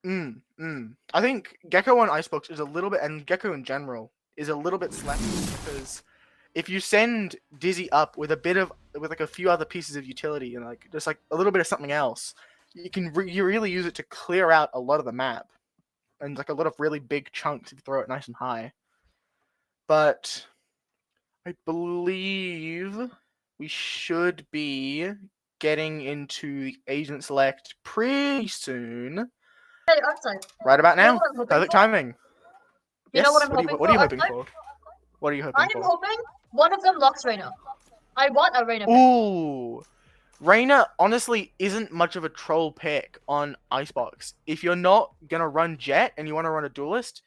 I think Gecko on Icebox is a little bit, and Gecko in general is a little bit slacky because if you send Dizzy up with like a few other pieces of utility and like just like a little bit of something else, you can you really use it to clear out a lot of the map and like a lot of really big chunks if you throw it nice and high. But I believe we should be getting into the agent select pretty soon. Hey, Artside. Right about You know now. what I'm hoping Perfect for? timing. You know what I'm hoping What are you for, hoping Artside? for? What are you I hoping am for? hoping one of them locks Reyna. I want a Reyna pick. Ooh. Reyna honestly isn't much of a troll pick on Icebox. If you're not gonna run Jet and you want to run a duelist,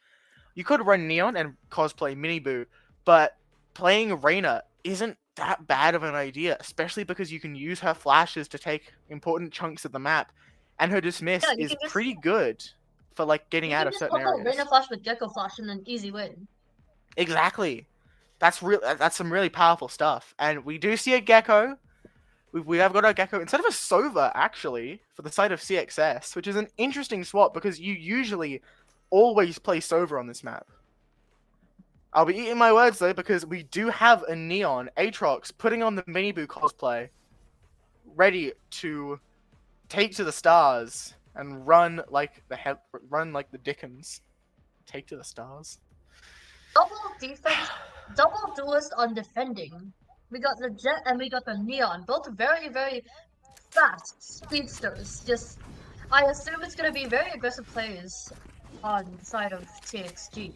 you could run Neon and cosplay Miniboo, but playing Reyna isn't that bad of an idea, especially because you can use her flashes to take important chunks of the map, and her dismiss Yeah, you is can just- pretty good for like getting You out can of just certain combo areas. Reyna Flash with Gecko Flash and then easy win. Exactly. That's some really powerful stuff. And we do see a Gecko. We have got a Gecko instead of a Sova, actually, for the side of CXS, which is an interesting swap because you usually always play Sova on this map. I'll be eating my words, though, because we do have a Neon, Aatrox, putting on the Miniboo cosplay, ready to take to the stars and run like the Dickens. Take to the stars. Double defense, double duelist on defending. We got the Jet and we got the Neon, both very, very fast speedsters. I assume it's gonna be very aggressive plays on the side of TXG.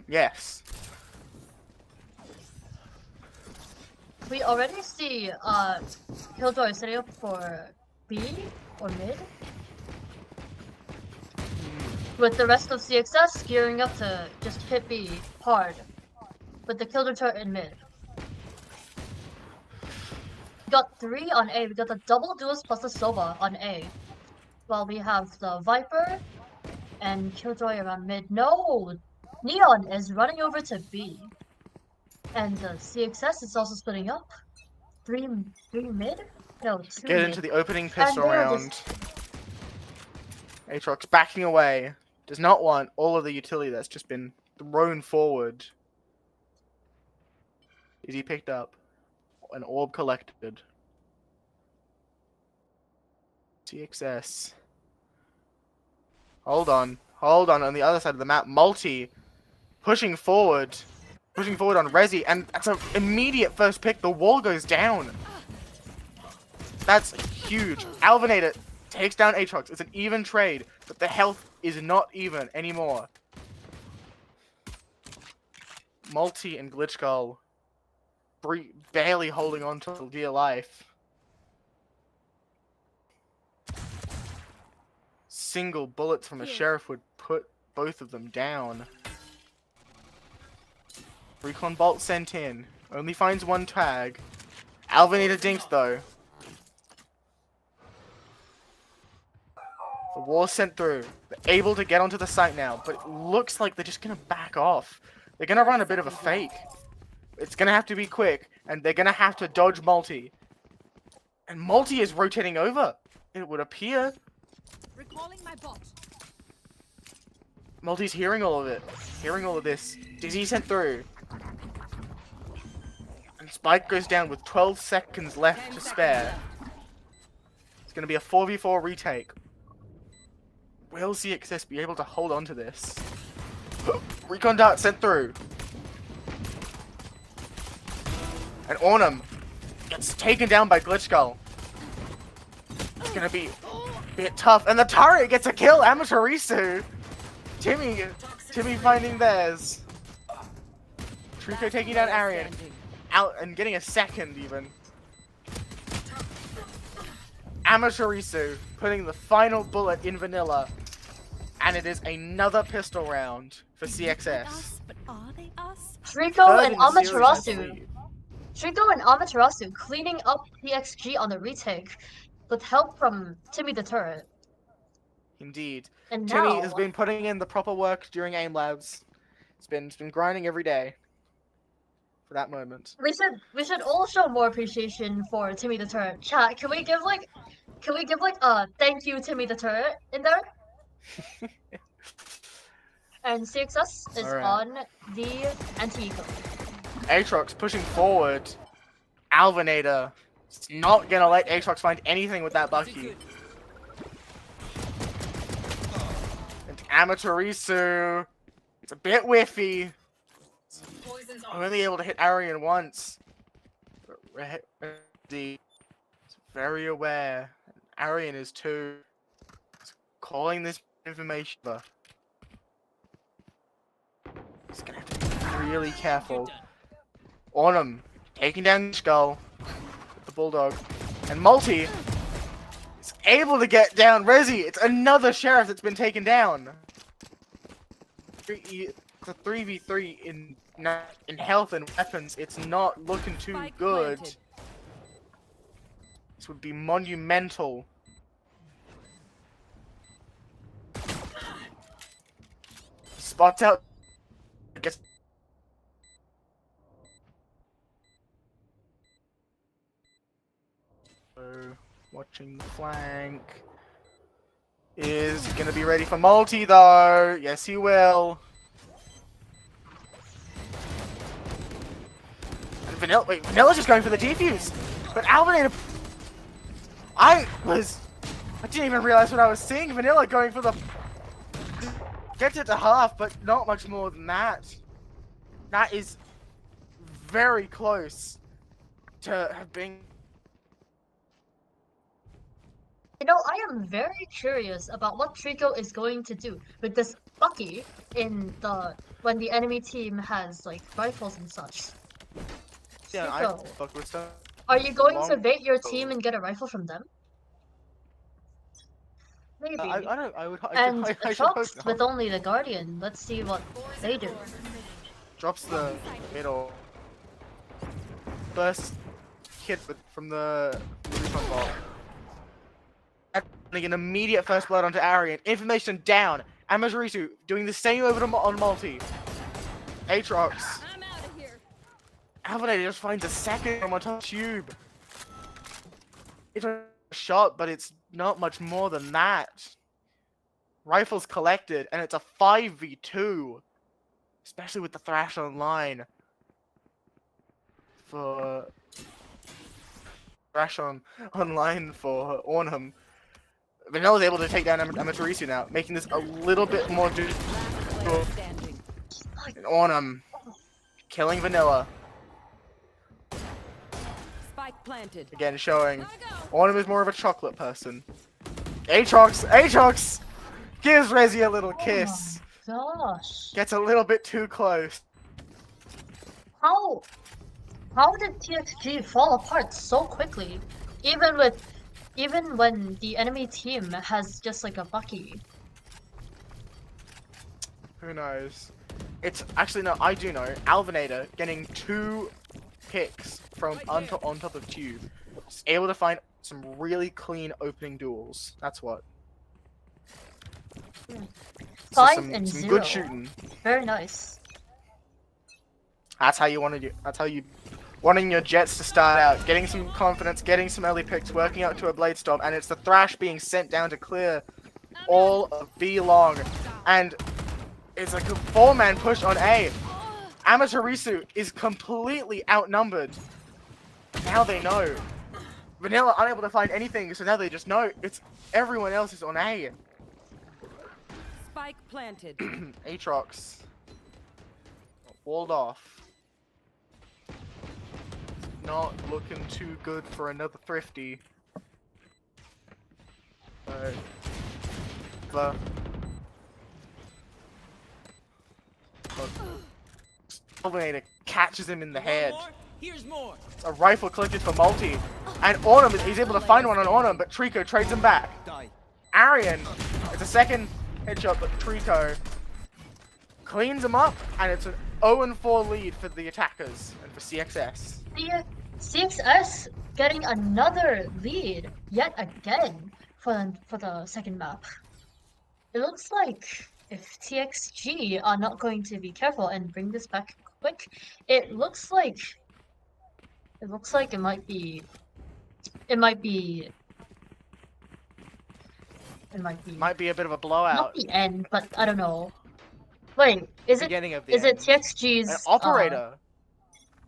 Yes. We already see Killjoy setting up for B or mid. With the rest of CXS gearing up to just hit B hard. With the Killjoy turret in mid. We got 3 on A. We got the double duelist plus the Sova on A. While we have the Viper and Killjoy around mid. No! Neon is running over to B. And the CXS is also splitting up. 3 mid? No, 2 Get mid. into the opening pistol they're round. Aatrox backing away. Does not want all of the utility that's just been thrown forward. Is he picked up? An orb collected. CXS. Hold on. On the other side of the map, Multi pushing forward on Resi, and that's an immediate first pick. The wall goes down. That's huge. Alvinator takes down Aatrox. It's an even trade, but the health is not even anymore. Multi and Glitchgull barely holding on to dear life. Single bullets from a sheriff would put both of them down. Recon Bolt sent in. Only finds one tag. Alvinator dinks though. The wall sent through. They're able to get onto the site now, but it looks like they're just gonna back off. They're gonna run a bit of a fake. It's gonna have to be quick, and they're gonna have to dodge Multi. And Multi is rotating over, it would appear. Recalling my bot. Multi's hearing all of it. Hearing all of this. Dizzy sent through. And Spike goes down with 12 seconds left to spare. It's gonna be a 4v4 retake. Will CXS be able to hold on to this? Recon Dart sent through. And Ornum gets taken down by Glitchgull. It's gonna be bit tough, and the turret gets a kill. Amaterasu. Timmy finding theirs. Trico taking down Arian. Out and getting a second even. Amaterasu putting the final bullet in vanilla. And it is another pistol round for CXS. Us, but are they us? Trico Third and in the series, I Amaterasu. believe. Trico and Amaterasu cleaning up TXG on the retake with help from Timmy the Turret. Indeed. And Timmy now, has been putting in the proper work during aim labs. It's been grinding every day for that moment. we should all show more appreciation for Timmy the Turret. Chat, can we give like a thank you Timmy the Turret in there? And CXS is Alright. on the anti-eco. Aatrox pushing forward. Alvinator is not gonna let Aatrox find anything with that Bucky. And Amaterasu, it's a bit whiffy. Only able to hit Arian once. But Reddy is very aware. Arian is too. He's calling this information. He's gonna have to be really careful. Ornum taking down the skull with the bulldog. And Multi is able to get down Resi. It's another sheriff that's been taken down. It's a 3v3 in health and weapons. It's not looking too Spike good. planted. This would be monumental. Spots out. Gets watching the flank. Is he gonna be ready for multi though? Yes, he will. And Vanilla's just going for the defuse. But Alvinator, I didn't even realize what I was seeing. Vanilla going for the gets it to half, but not much more than that. That is very close to being. You know, I am very curious about what Trico is going to do with this Bucky when the enemy team has like rifles and such. Yeah, Trico, fuck with stuff. are you going to long- bait your team and get a rifle from them? Maybe. I don't. And I should hope Trucks not. with only the Guardian. Let's see what they do. Drops the middle. First hit from the refund ball. Getting an immediate first blood onto Arian. Information down. Amaterasu doing the same over on multi. Aatrox. I'm out of here. Alvinator just finds a second from on top tube. It's a shot, but it's not much more than that. Rifles collected, and it's a 5v2. Especially with the Thrash online. For Thrash online for Ornum. Vanilla's able to take down Amaterasu now, making this a little bit more difficult. Standing. And Ornum killing Vanilla. Spike planted. Again showing Gotta go. Ornum is more of a chocolate person. Aatrox gives Resi a little kiss. Gosh. Gets a little bit too close. How did TXG fall apart so quickly? Even when the enemy team has just like a Bucky. Who knows? It's actually no, I do know. Alvinator getting 2 picks from on top of Tube. Just able to find some really clean opening duels. That's what. So 5 some and 0. good shooting. Very nice. That's how you want to do. That's how you wanting your Jets to start out, getting some confidence, getting some early picks, working out to a blade storm, and it's the Thrash being sent down to clear all of B long, and it's like a 4-man push on A. Amaterasu is completely outnumbered. Now they know. Vanilla unable to find anything, so now they just know it's everyone else is on A. Spike planted. Aatrox walled off. Not looking too good for another thrifty. So But Alvinator catches him in the head. Here's more. A rifle collected for multi. And Autumn, he's able to find one on Autumn, but Trico trades him back. Die. Arian, it's a second headshot, but Trico cleans him up, and it's an 0-4 lead for the attackers and for CXS. The CXS getting another lead yet again for the second map. It looks like if TXG are not going to be careful and bring this back quick, it looks like it might be Might be a bit of a blowout. not the end, but I don't know. Wait, is it Beginning of the is it end. TXG's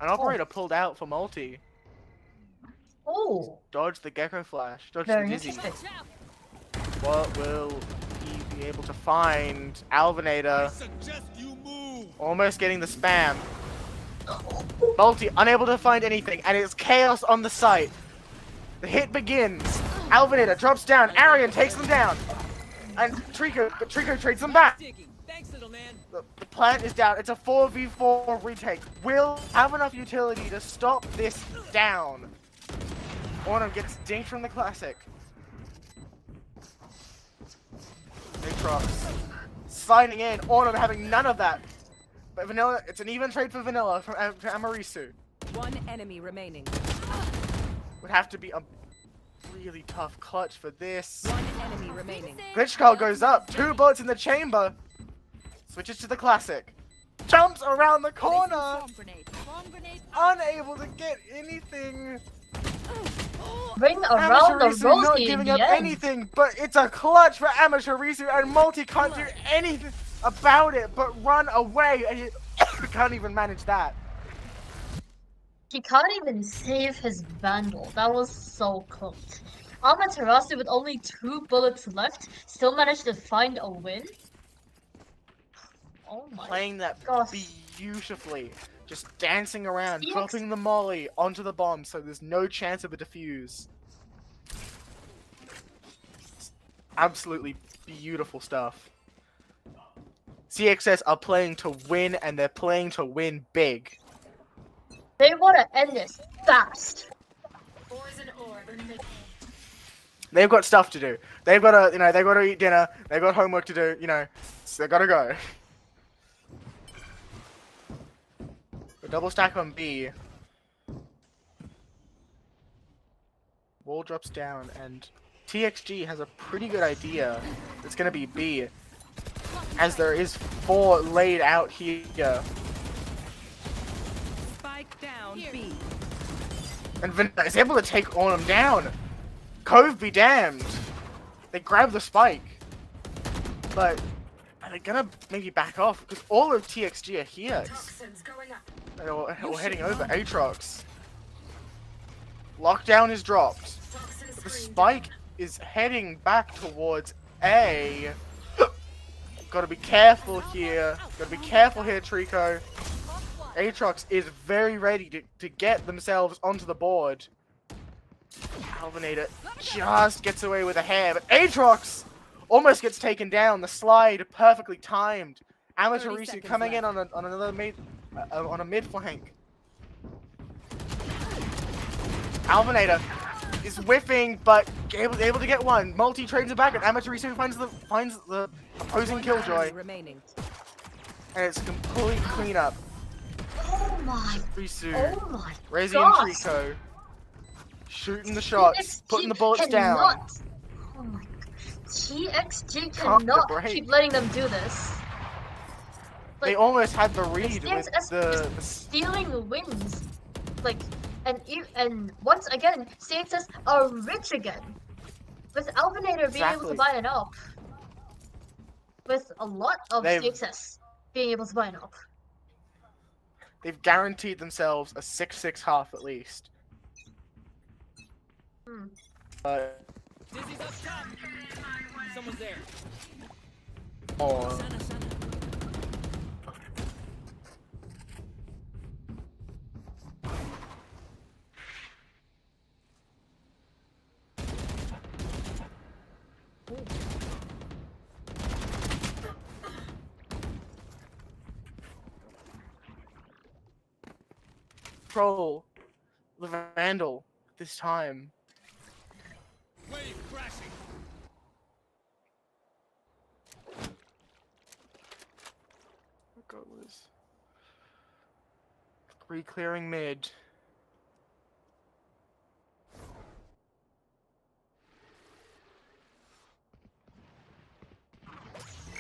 An operator pulled out for multi. Oh, Dodged the Gecko Flash. Dodged very the Dizzy. interesting. What will he be able to find? Alvinator Suggest you move. almost getting the spam. Multi unable to find anything, and it's chaos on the site. The hit begins. Alvinator drops down. Arian takes them down. And Trico trades them back. Thanks, little man. The plant is down. It's a 4v4 retake. Will have enough utility to stop this down. Autumn gets dinked from the classic. Aatrox sliding in. Autumn having none of that. But Vanilla, it's an even trade for Vanilla from Amarisu. One enemy remaining. Would have to be a really tough clutch for this. One enemy remaining. Glitch Call goes up. 2 bullets in the chamber. Switches to the classic. Jumps around the corner. Unable to get anything. Bring around the Amaterasu not Rosie in giving the up end. anything, but it's a clutch for Amaterasu, and Multi can't do anything about it but run away, and he can't even manage that. He can't even save his Vandal. That was so close. Amaterasu with only 2 bullets left still managed to find a win. Oh my Playing that gosh. beautifully. Just dancing around, CX dropping the molly onto the bomb so there's no chance of a defuse. Absolutely beautiful stuff. CXS are playing to win, and they're playing to win big. They want to end this fast. They've got stuff to do. They've got to, they've got to eat dinner. They've got homework to do, so they've got to go. Double stack on B. Wall drops down, and TXG has a pretty good idea. It's gonna be B, as there is 4 laid out here. Spike down B. And Vanilla is able to take all of them down. Cove be damned. They grab the spike, but are they gonna maybe back off? Because all of TXG are here. Or heading over. Aatrox. Lockdown is dropped. But the spike is heading back towards A. Gotta be careful here. Gotta be careful here, Trico. Aatrox is very ready to get themselves onto the board. Alvinator just gets away with a hair, but Aatrox almost gets taken down. The slide perfectly timed. Amaterasu coming in on another mid. On a mid flank. Alvinator is whiffing, but able to get one. Multi trades it back, and Amaterasu finds the opposing killjoy, Remaining. and it's a complete cleanup. Oh my. Risu, Oh my. Rezi and gosh. Trico shooting the shots, TXG putting the bullets down. cannot- Oh my god. TXG Pump the cannot brake. keep letting them do this. They Like, almost had the read with CXS the is stealing the wins. Like, and once again, CXS are rich again. With Alvinator being able to Exactly. buy an up. With a lot of They've- CXS being able to buy an up. they've guaranteed themselves a 6-6 half at least. Hmm. Dizzy's up top. Someone's there. Oh. control the Vandal this time. Wave crashing. Goes. 3 clearing mid.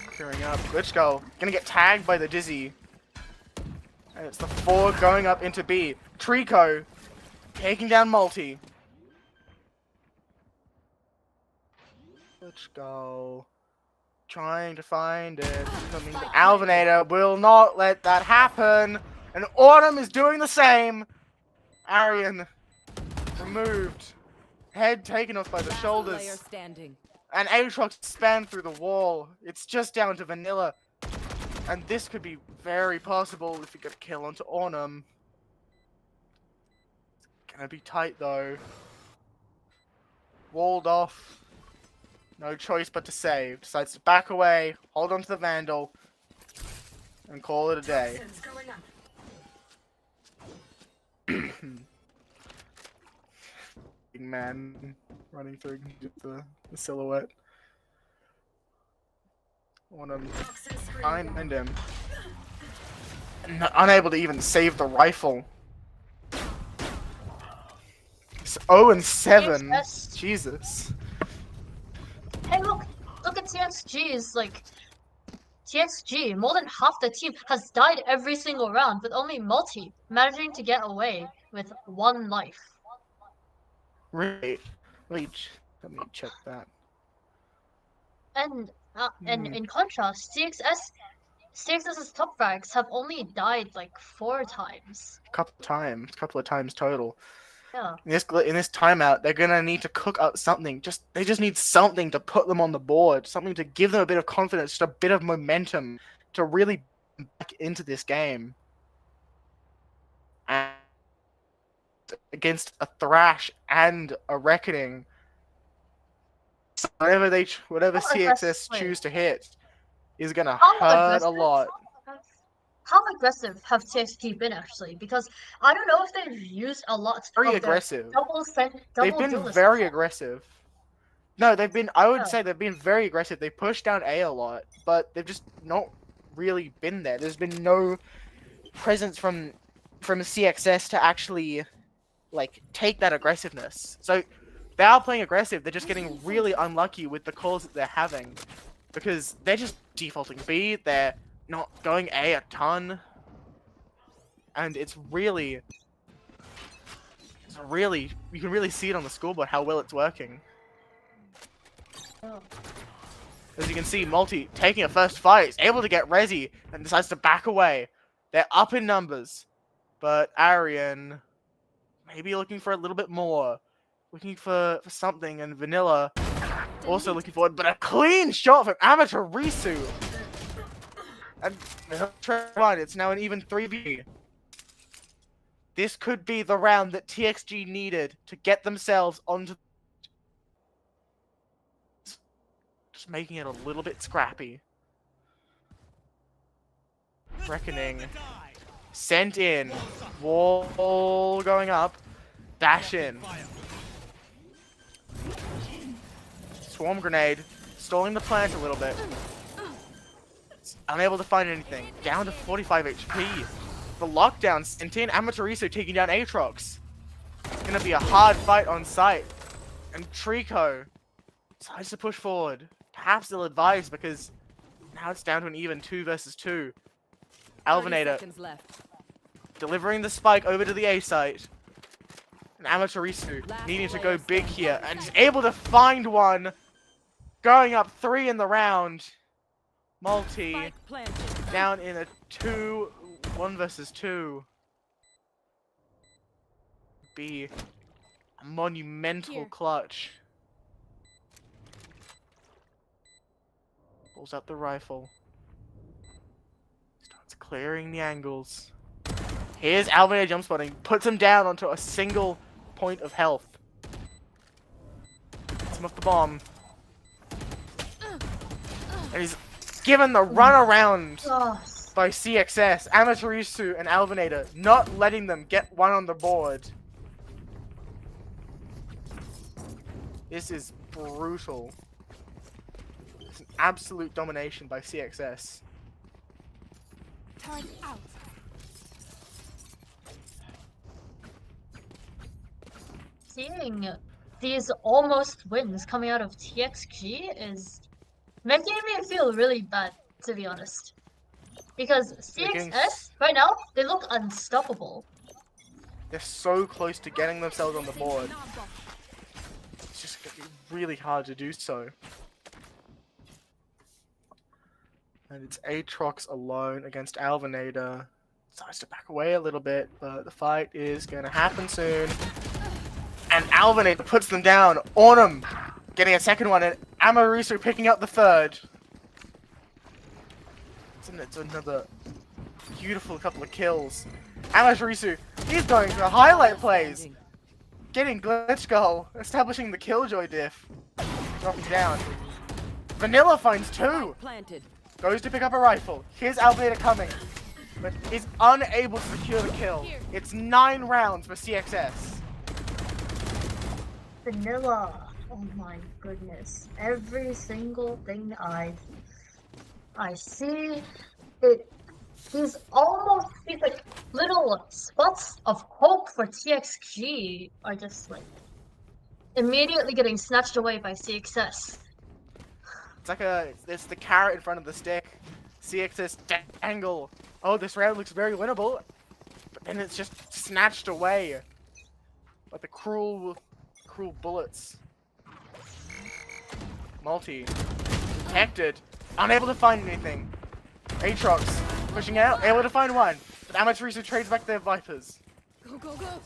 Clearing up. Glitch go. Gonna get tagged by the Dizzy. And it's the 4 going up into B. Trico taking down Multi. Glitch go. Trying to find it. Something. Alvinator will not let that happen. And Autumn is doing the same. Arian removed. Head taken off by the Player shoulders. standing. And Aatrox spanned through the wall. It's just down to Vanilla. And this could be very possible if we get a kill onto Autumn. It's gonna be tight though. Walled off. No choice but to save. Decides to back away, hold on to the Vandal, and call it a day. Big man running through the silhouette. Autumn behind him. Unable to even save the rifle. It's 0-7. Yes. Jesus. Hey, look at TXG's, like, TXG, more than half the team has died every single round, with only Multi managing to get away with 1 life. Really? Let me check that. And in contrast, CXS's top frags have only died like 4 times. Couple of times total. Yeah. In this timeout, they're gonna need to cook up something. They just need something to put them on the board, something to give them a bit of confidence, just a bit of momentum to really back into this game. And against a Thrash and a Reckoning, whatever CXS choose to hit is gonna hurt a lot. How aggressive have TXG been actually? Because I don't know if they've used a lot Very of aggressive. They've been very aggressive. No, I would say they've been very aggressive. They pushed down A a lot, but they've just not really been there. There's been no presence from CXS to actually like take that aggressiveness. So they are playing aggressive. They're just getting really unlucky with the calls that they're having because they're just defaulting B. They're not going A a ton, and it's really you can really see it on the scoreboard how well it's working. As you can see, Multi taking a first fight, is able to get Resi and decides to back away. They're up in numbers, but Arian maybe looking for a little bit more, looking for something, and Vanilla also looking forward, but a clean shot from Amateur Risu. And it's now an even 3v. This could be the round that TXG needed to get themselves onto. Just making it a little bit scrappy. Reckoning. Sent in. Wall going up. Dash in. Swarm grenade. Stalling the plant a little bit. Unable to find anything. Down to 45 HP. The lockdown sent in. Amatoriso taking down Aatrox. It's gonna be a hard fight on site. And Trico decides to push forward. Perhaps they'll advise because now it's down to an even 2 versus 2. Alvinator delivering the spike over to the A site. And Amatorisu needing to go big here. And is able to find one. Going up 3 in the round. Multi down in a 1 versus 2. Be a monumental clutch. Pulls out the rifle. Starts clearing the angles. Here's Alvinator jump spotting. Puts him down onto a single point of health. Gets him off the bomb. And he's given the run around. Oh, by CXS, Amaterasu, and Alvinator, not letting them get one on the board. This is brutal. It's an absolute domination by CXS. Turn out. Seeing these almost wins coming out of TXG is making me feel really bad, to be honest. Because CXS, right now, they look unstoppable. They're so close to getting themselves on the board. It's just gonna be really hard to do so. And it's Aatrox alone against Alvinator. Decides to back away a little bit, but the fight is gonna happen soon. And Alvinator puts them down. Ornum getting a second one, and Amaterasu picking up the third. It's another beautiful couple of kills. Amaterasu, he's going for highlight plays. Getting glitch goal, establishing the killjoy diff. Dropping down. Vanilla finds two. Planted. Goes to pick up a rifle. Here's Alvinator coming, but is unable to secure the kill. It's 9 rounds for CXS. Vanilla. Oh my goodness. Every single thing I see, these like little spots of hope for TXG are just like immediately getting snatched away by CXS. It's the carrot in front of the stick. CXS angle. Oh, this round looks very winnable, but then it's just snatched away by the cruel bullets. Multi detected, unable to find anything. Aatrox pushing out, able to find one, but Amaterasu trades back their Vipers. Go, go, go.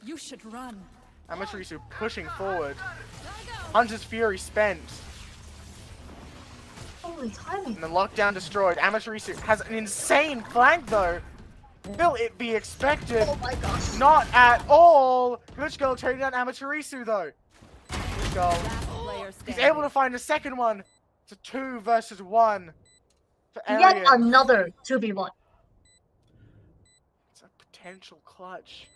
You should run. Amaterasu pushing forward. Hunter's Fury spent. Holy timing. And the lockdown destroyed. Amaterasu has an insane flank though. Will it be expected? Oh my gosh. Not at all. Glitch Girl trading down Amaterasu though. Glitch Girl. Last player He's standing. able to find a second one. It's a 2 versus 1 for Yet Arian. another 2v1. It's a potential clutch.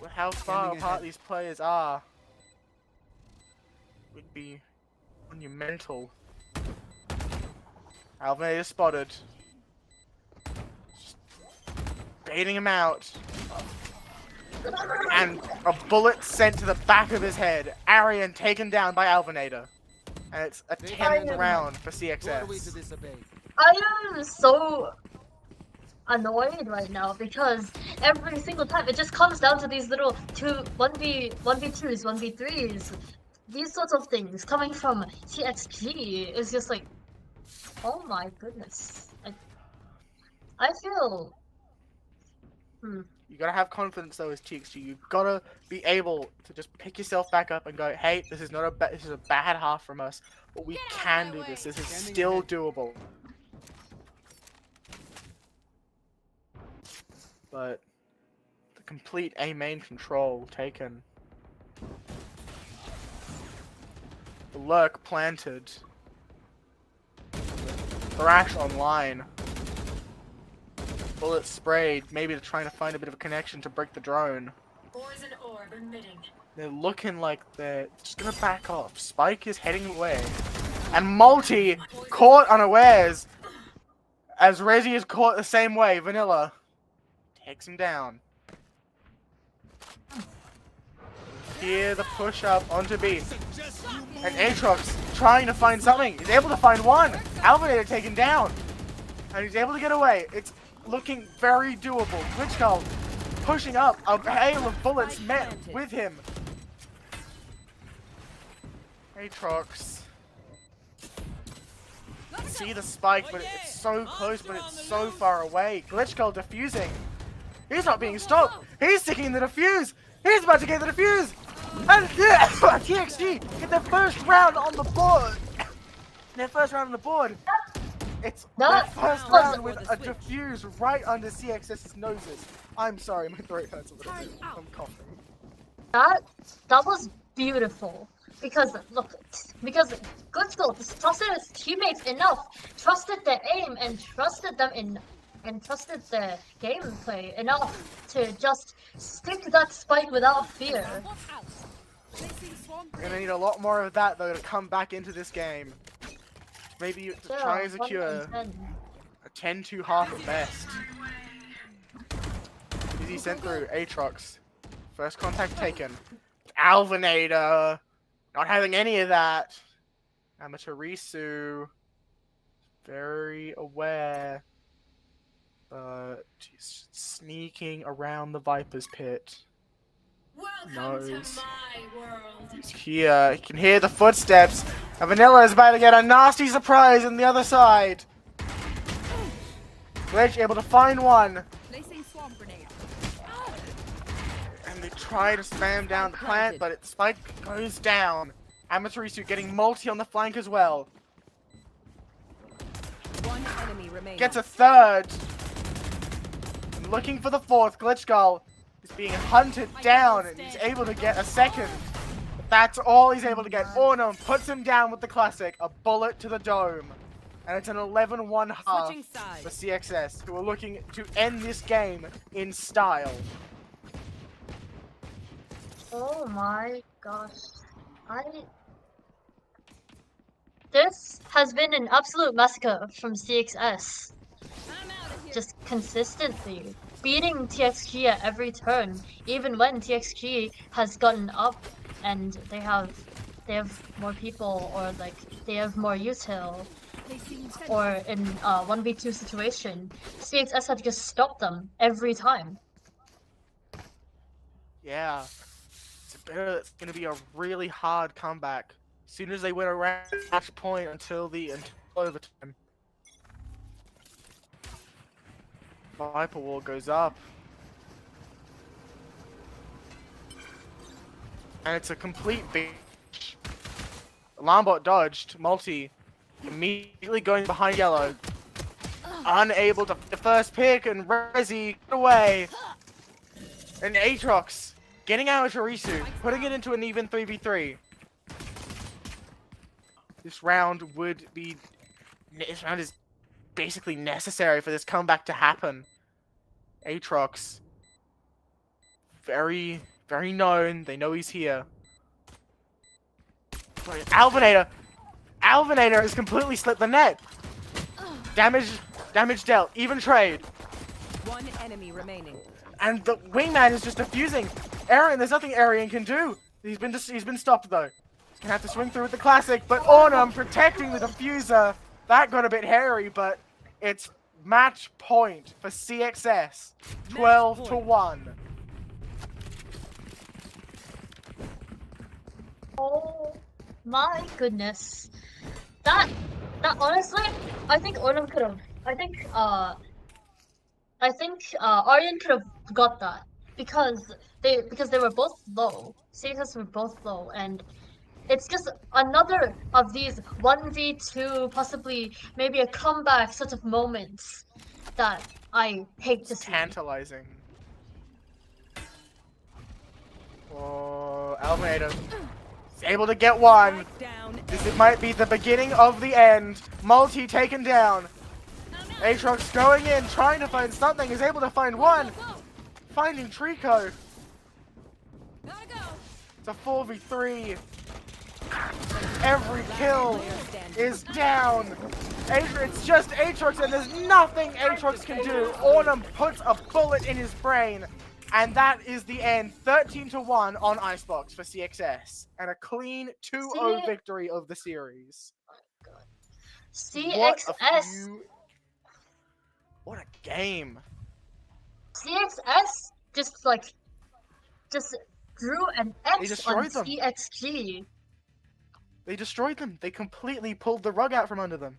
With how far apart these players are, would be monumental. Alvinator is spotted. Just baiting him out. And a bullet sent to the back of his head. Arian taken down by Alvinator. And it's a 10th round for CXS. I am so annoyed right now because every single time it just comes down to these little 1v2s, 1v3s, these sorts of things coming from TXG is just like, oh my goodness. I feel... You gotta have confidence though as TXG. You've gotta be able to just pick yourself back up and go, hey, this is not this is a bad half from us, but we can do this. This is still doable. But the complete A main control taken. The lurk planted. Thrash online. Bullet sprayed, maybe they're trying to find a bit of a connection to break the drone. Poison orb emitting. They're looking like they're just gonna back off. Spike is heading away. And Multi caught unawares as Resi is caught the same way. Vanilla takes him down. Here the push up onto B. And Aatrox trying to find something. He's able to find one. Alvinator taken down. And he's able to get away. It's looking very doable. Glitch Girl pushing up. A hail of bullets met with him. Aatrox. See the spike, but it's so close, but it's so far away. Glitch Girl defusing. He's not being stopped. He's sticking the defuse. He's about to get the defuse. And yeah, TXG get their first round on the board. Their first round on the board. It's their first round with a defuse right under CXS's noses. I'm sorry, my throat hurts a little bit. I'm coughing. That was beautiful. because look, because Goodskull trusted his teammates enough, trusted their aim, and trusted them in, and trusted their gameplay enough to just stick to that spike without fear. Watch out. Placing swarm We're gonna grenade. need a lot more of that though to come back into this game. Maybe to try and 1 secure in 10. a 10-2 half at best. Easy sent through. Aatrox. First contact taken. Alvinator. Not having any of that. Amaterasu. Very aware. But he's sneaking around the Viper's pit. Welcome Knows. to my world. He's here. He can hear the footsteps. And Vanilla is about to get a nasty surprise on the other side. Glitch able to find one. Placing swarm grenade. And they try to spam down the plant, but its spike goes down. Amaterasu getting multi on the flank as well. One enemy remaining. Gets a third. And looking for the fourth. Glitchgull is being hunted down, and he's able to get a second. But that's all he's able to get. Ornum puts him down with the classic. A bullet to the dome. And it's an 11-1 half Switching sides. for CXS, who are looking to end this game in style. Oh my gosh. This has been an absolute massacre from CXS. I'm out of here. Just consistently beating TXG at every turn, even when TXG has gotten up and they have more people, or like they have more util, Placing sentry. or in 1v2 situation, CXS had to just stop them every time. Yeah. It's going to be a really hard comeback. As soon as they win around match point until overtime. Viper Wall goes up. And it's a complete bitch. Alarmbot dodged. Multi immediately going behind yellow. Unable to the first pick, and Rezi get away. And Aatrox getting out of Terisu, putting it into an even 3v3. This round is basically necessary for this comeback to happen. Aatrox, very, very known. They know he's here. But Alvinator has completely slipped the net. Damage dealt. Even trade. One enemy remaining. And the wingman is just defusing. Arian, there's nothing Arian can do. He's been stopped though. He's gonna have to swing through with the classic, but Ornum protecting the diffuser. That got a bit hairy, but it's match point for CXS. 12-1. Oh my goodness. That honestly, I think Ornum could have. I think Aryan could have got that because they were both low. CXS were both low, and it's just another of these 1v2, possibly maybe a comeback sort of moments that I hate to see. Tantalizing. Oh, Almeida is able to get one. Down. This might be the beginning of the end. Multi taken down. Aatrox going in, trying to find something, is able to find one. Finding Trico. Gotta go. It's a 4v3. Every kill is down. It's just Aatrox, and there's nothing Aatrox can do. Ornum puts a bullet in his brain, and that is the end. 13-1 on Icebox for CXS, and a clean 2-0 victory of the series. CXS. What a game. CXS just drew an X on destroyed them. TXG. They destroyed them. They completely pulled the rug out from under them.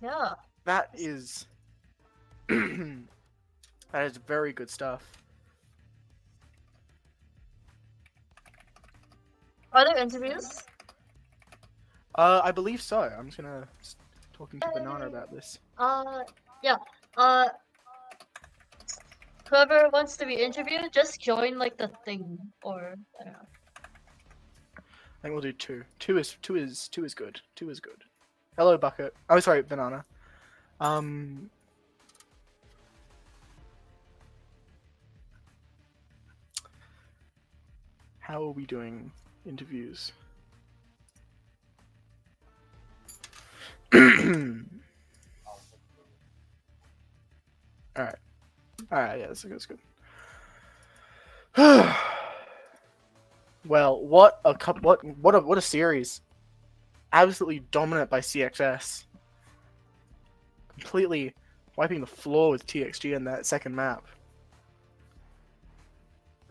Yeah. That is... that is very good stuff. Are there interviews? I believe so. I'm just gonna talking to Banana about this. Yeah. Whoever wants to be interviewed, just join like the thing, or I don't know. I think we'll do 2. 2 is good. 2 is good. Hello, Bucket. Oh, sorry, Banana. How are we doing interviews? Alright. Alright, yeah, that's good. Well, what a series. Absolutely dominant by CXS. Completely wiping the floor with TXG in that second map.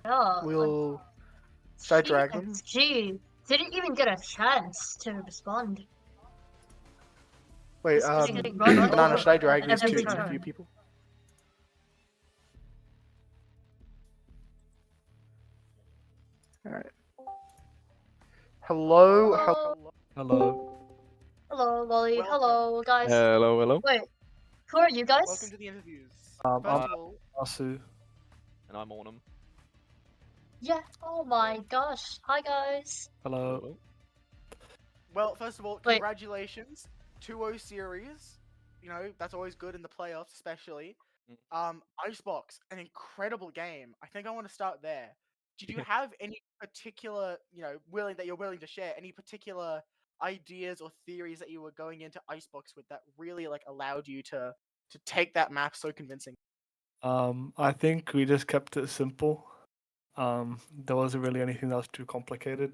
Yeah, Should I drag them? TXG didn't even get a chance to respond. Wait, Just getting run Banana, over should I drag these every two turn. interview people? Alright. Hello? Hello, hello, Lolly. Welcome. Hello, guys. Hello. Wait, who are you guys? Welcome to the interviews. I'm First of all, Asu. And I'm Ornum. Yeah. Oh my gosh. Hi, guys. Hello. well, first of all, Wait. congratulations. 2-0 series. You know, that's always good in the playoffs, especially. Icebox, an incredible game. I think I want to start there. Did you have any particular, you're willing to share, any particular ideas or theories that you were going into Icebox with that really allowed you to take that map so convincing? I think we just kept it simple. There wasn't really anything that was too complicated.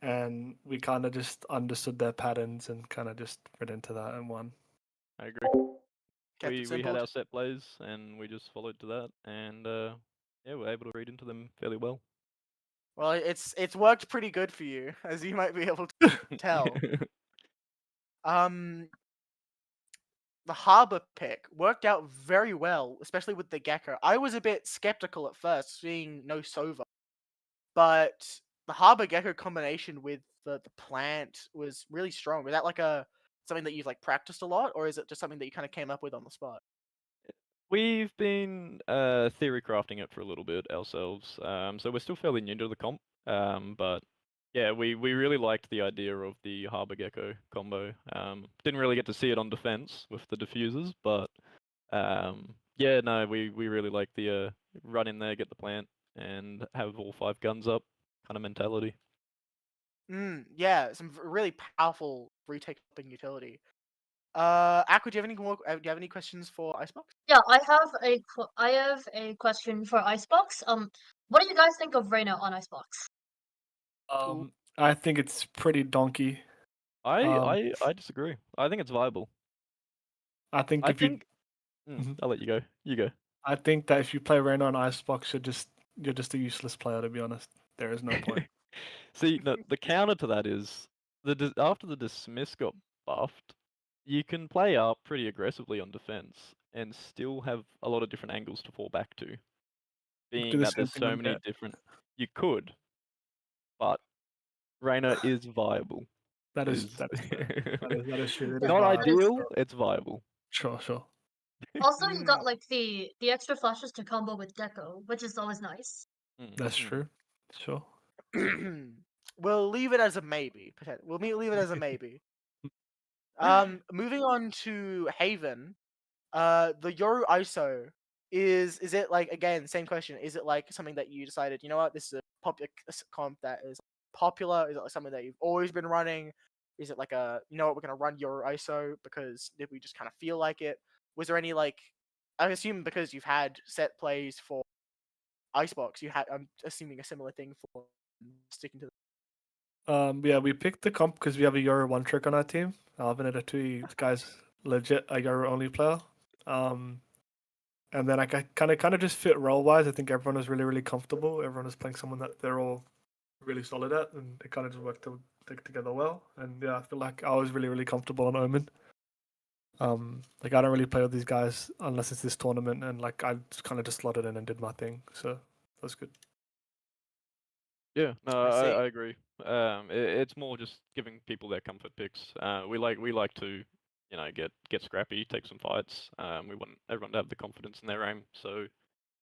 And we kind of just understood their patterns and kind of just went into that and won. I agree. Kept it We simple. had our set plays and we just followed to that, and yeah, we were able to read into them fairly well. Well, it's worked pretty good for you, as you might be able to tell. The Harbor pick worked out very well, especially with the Gecko. I was a bit skeptical at first, seeing no Sova, but the Harbor Gecko combination with the plant was really strong. Was that something that you've practiced a lot, or is it just something that you kind of came up with on the spot? We've been theory crafting it for a little bit ourselves, so we're still fairly new to the comp, but yeah, we really liked the idea of the Harbor Gecko combo. Didn't really get to see it on defense with the diffusers, but yeah, no, we really like the run in there, get the plant, and have all 5 guns up kind of mentality. Yeah, some really powerful retake upping utility. Aqua, do you have any questions for Icebox? Yeah, I have a question for Icebox. What do you guys think of Reyna on Icebox? I think it's pretty donkey. I disagree. I think it's viable. I think I if think Mhm. I'll let you go. You go. I think that if you play Reyna on Icebox, you're just a useless player, to be honest. There is no point. See, the counter to that is after the dismiss got buffed, you can play up pretty aggressively on defense and still have a lot of different angles to fall back to. Do Being the that same there's thing so on many Jet. different, you could, but Reyna is viable. That is fair. That is true. It is Not viable. ideal. It's viable. Sure. Also, you got the extra flashes to combo with Deco, which is always nice. That's true. Sure. We'll leave it as a maybe. We'll leave it as a maybe. Moving on to Haven. The Yoru ISO is it again, same question? Is it something that you decided, you know what, this is a popular comp that is popular? Is it something that you've always been running? Is it you know what, we're gonna run Yoru ISO because did we just kind of feel like it? Was there any I assume because you've had set plays for Icebox, I'm assuming a similar thing for sticking to Yeah, we picked the comp because we have a Yoru one trick on our team. Alvin and Atui, this guy's legit a Yoru only player. And then I kind of just fit role wise. I think everyone was really comfortable. Everyone was playing someone that they're all really solid at, and it kind of just worked together well. And yeah, I feel like I was really comfortable on Omen. I don't really play with these guys unless it's this tournament, and I kind of just slotted in and did my thing. So that's good. Yeah, no, see. I agree. It's more just giving people their comfort picks. We like to, get scrappy, take some fights. We want everyone to have the confidence in their aim. So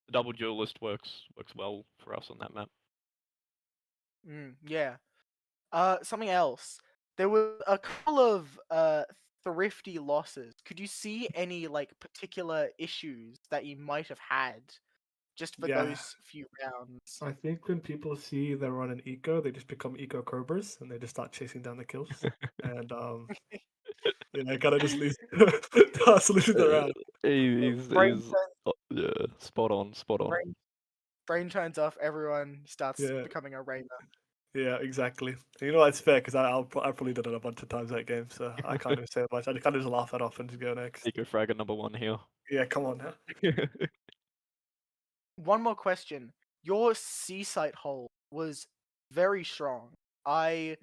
the double duelist works well for us on that map. yeah. Something else. There were a couple of thrifty losses. Could you see any like particular issues that you might have had just for Yeah. those few rounds? I think when people see they're on an eco, they just become eco cobras and they just start chasing down the kills. And they kind of just lose solutions around. He's Brain, yeah, spot on. brain, brain turns off. Everyone starts Yeah. becoming a Rayner. Yeah, exactly. And you know it's fair because I've probably done it a bunch of times that game, so I can't even say much. I kind of just laugh it off and just go next. Eco fragger #1 here. Yeah, come on now. One more question. Your C site hole was very strong. This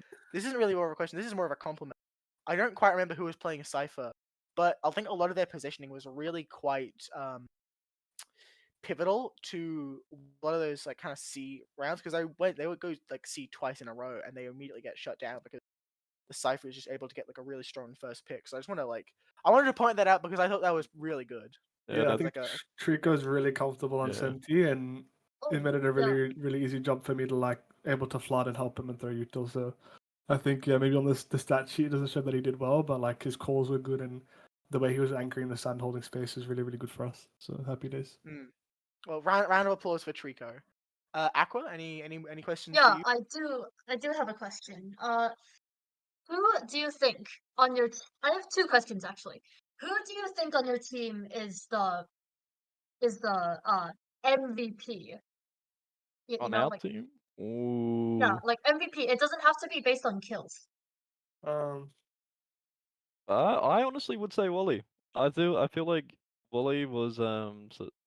isn't really more of a question. This is more of a compliment. I don't quite remember who was playing a Cypher, but I think a lot of their positioning was really quite pivotal to a lot of those like kind of C rounds because they would go like C twice in a row and they immediately get shut down because the Cypher is just able to get like a really strong first pick. So I just want to I wanted to point that out because I thought that was really good. Yeah, I that's think like Trico's really comfortable on Yeah. Senti, and Oh, it made it a yeah. really easy jump for me to like able to flood and help him and throw util. So I think maybe on the stat sheet it doesn't show that he did well, but like his calls were good and the way he was anchoring the sand holding space is really good for us. So happy days. Well, round of applause for Trico. Aqua, any questions for Yeah, you? I do have a question. Who do you think on your I have two questions actually. Who do you think on your team is the MVP? You On know, our like team? yeah, Ooh. like MVP. It doesn't have to be based on kills. I honestly would say Wally. I feel like Wally was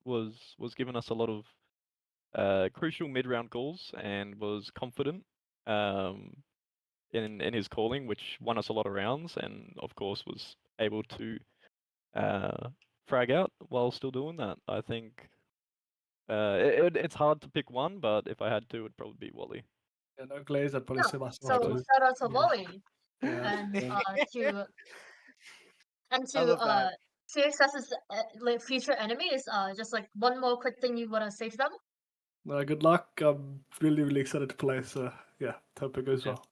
was giving us a lot of crucial mid-round calls and was confident um in his calling, which won us a lot of rounds, and of course was able to frag out while still doing that. I think it's hard to pick one, but if I had to, it'd probably be Wally. Yeah, no glaze, I'd probably Yeah. say myself So too. shout out to Yeah. Wally Yeah. and yeah. to I love that. CXS's like future enemies. Just like one more quick thing you wanna say to them? Good luck. I'm really excited to play. So yeah, hope it goes Yeah. well.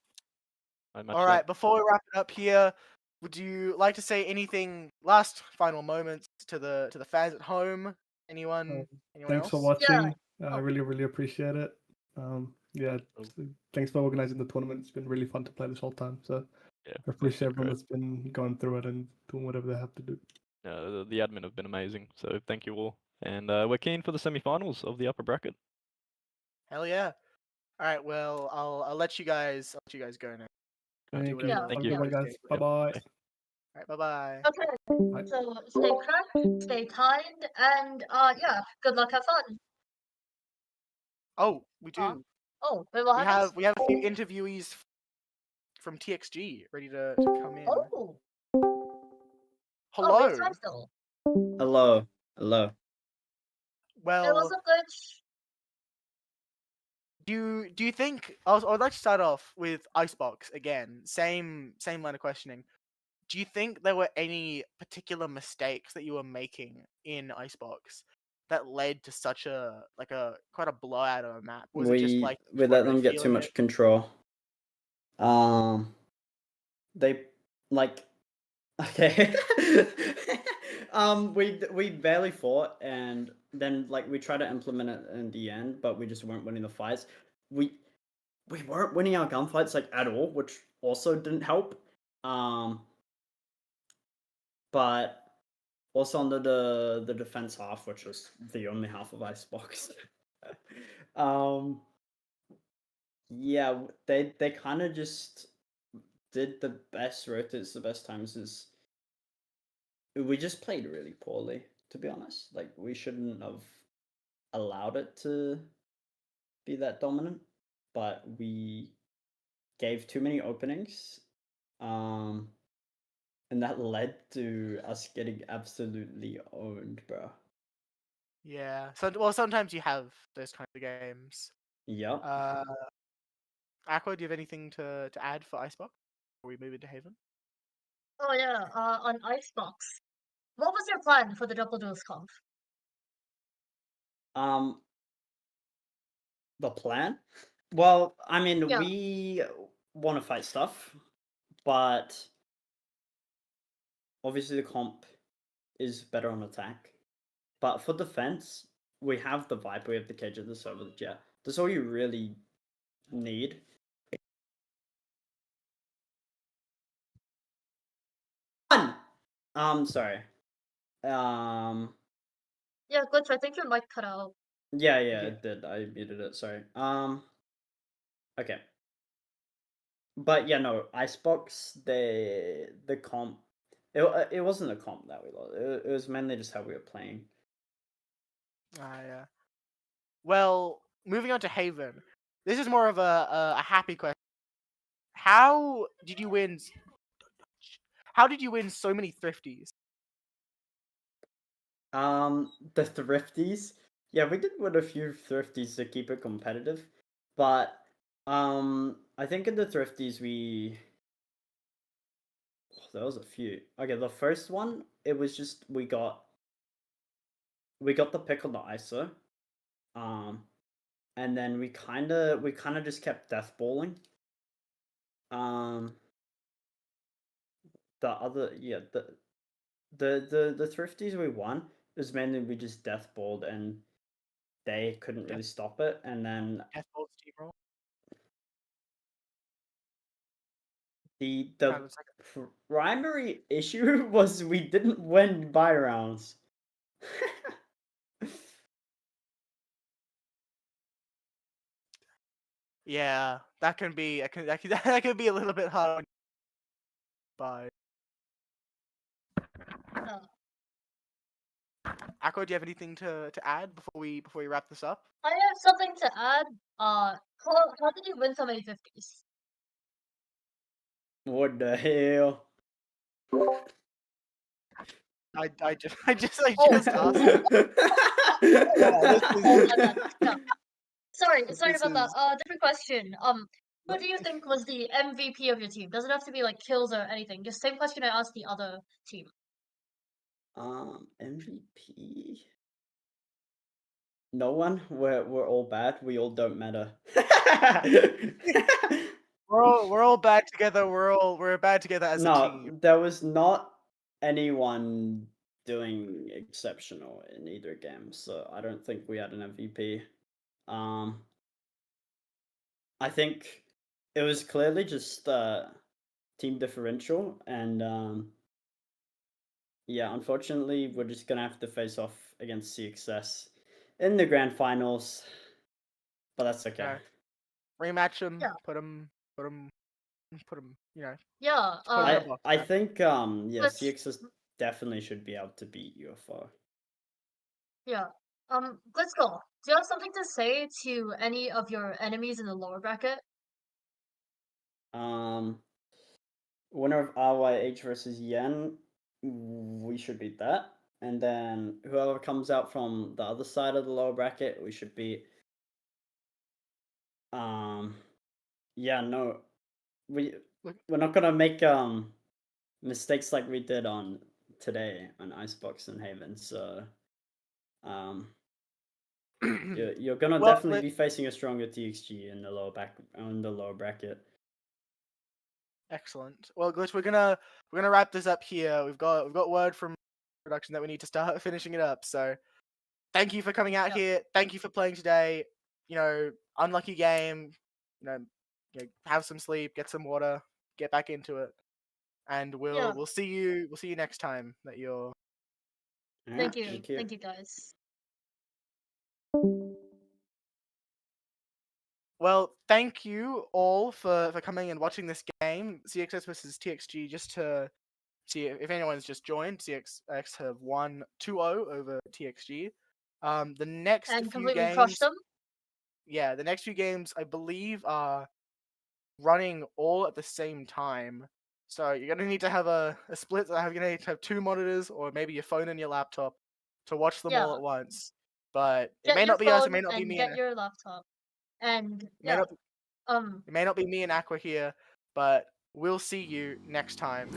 I match All right, before we wrap it up here, would you like to say anything? Last final moments to the fans at home. Anyone Thanks for else? watching. I Oh. really appreciate it. Yeah, Oh. thanks for organizing the tournament. It's been really fun to play this whole time. So Yeah, I appreciate everyone great. that's been going through it and doing whatever they have to do. The admin have been amazing, so thank you all. And we're keen for the semi-finals of the upper bracket. Hell yeah! All right, well I'll let you guys go now. Thank you. whatever Thank Have a you. good one, guys guys. do. Bye bye. Bye. All right, bye bye. Okay. Bye. So stay cracked, stay kind, and yeah, good luck, have fun. Oh, we do. Oh, wait, what happens? We have a few interviewees from TXG ready to come in. Oh. Hello. Oh, it's Rexel. Hello. Hello. Hey, Well, what's up, Glitch? do you think I'd like to start off with Icebox again? Same line of questioning. Do you think there were any particular mistakes that you were making in Icebox that led to such a quite a blowout of a map? Was it just like we let them get too much control. They like okay. We barely fought, and then like we tried to implement it in the end, but we just weren't winning the fights. We weren't winning our gunfights like at all, which also didn't help. But also under the defense half, which was the only half of Icebox. Yeah, they kind of just did the best rotates, the best times. Is we just played really poorly, to be honest. Like we shouldn't have allowed it to be that dominant, but we gave too many openings, and that led to us getting absolutely owned, bro. Yeah. So well, sometimes you have those kinds of games. Yep. Aqua, do you have anything to add for Icebox before we move into Haven? Oh yeah, on Icebox. What was your plan for the double duels comp? The plan? Well, I mean, Yeah. want to fight stuff, but obviously the comp is better on attack. But for defense, we have the Viper, we have the Cage of the server, the Jet. That's all you really need. Sorry. Yeah, Glitch, I think your mic cut out. Yeah, Okay. it did. I muted it. Sorry. Okay. But yeah, no, Icebox. The comp. It wasn't a comp that we lost. It was mainly just how we were playing. Yeah. Well, moving on to Haven. This is more of a happy question. How did you win? How did you win so many thrifties? The thrifties. Yeah, we did win a few thrifties to keep it competitive, but I think in the thrifties there was a few. Okay, the first one, it was just we got the pick on the ISO, and then we kind of just kept deathballing. The other the thrifties we won was mainly we just deathballed and they couldn't really stop it, and then Deathbolt steamroll. the Kind of like primary issue was we didn't win buy rounds. yeah, that can be that can be a little bit hard. But Oh. Akko, do you have anything to add before we wrap this up? I have something to add. How did you win so many 50s? What the hell? I just Oh. asked. Oh, my bad. Yeah. Sorry This about that. is- Different question. Who do you think was the MVP of your team? Doesn't have to be like kills or anything. Just same question I asked the other team. MVP. No one. We're all bad. We all don't matter. we're all bad together. We're bad together as a No, team. there was not anyone doing exceptional in either game, so I don't think we had an MVP. I think it was clearly just team differential, and yeah, unfortunately, we're just gonna have to face off against CXS in the grand finals, but that's okay. Okay. Rematch them. Yeah. Put them. You know. Yeah. Put 'em in a box, I right? think yeah, But- CXS definitely should be able to beat UFO. Yeah. Let's go. Do you have something to say to any of your enemies in the lower bracket? Winner of RYH versus Yen, we should beat that. And then whoever comes out from the other side of the lower bracket, we should beat. Yeah, no, we're not gonna make mistakes like we did on today on Icebox and Haven. So you're gonna Well, definitely be facing a stronger TXG in the lower bracket. Excellent. Well, Glitch, we're gonna wrap this up here. We've got word from production that we need to start finishing it up. So, thank you for coming out here. Thank you for playing today. You know, unlucky game. You know, have some sleep, get some water, get back into it, and we'll see you next time that you're. Yeah, Thank you. Thank you, guys. Well, thank you all for coming and watching this game, CXS versus TXG. Just to see if anyone's just joined, CXX have won 2-0 over TXG. The next And few completely games, crushed them. yeah, the next few games I believe are running all at the same time. So you're gonna need to have a split. You're gonna need to have two monitors, or maybe your phone and your laptop, to watch them all Yeah. at once. But it Get may your not be us. It phone may not be and me. get your laptop. And It may yeah. not be me and Aqua here, but we'll see you next time.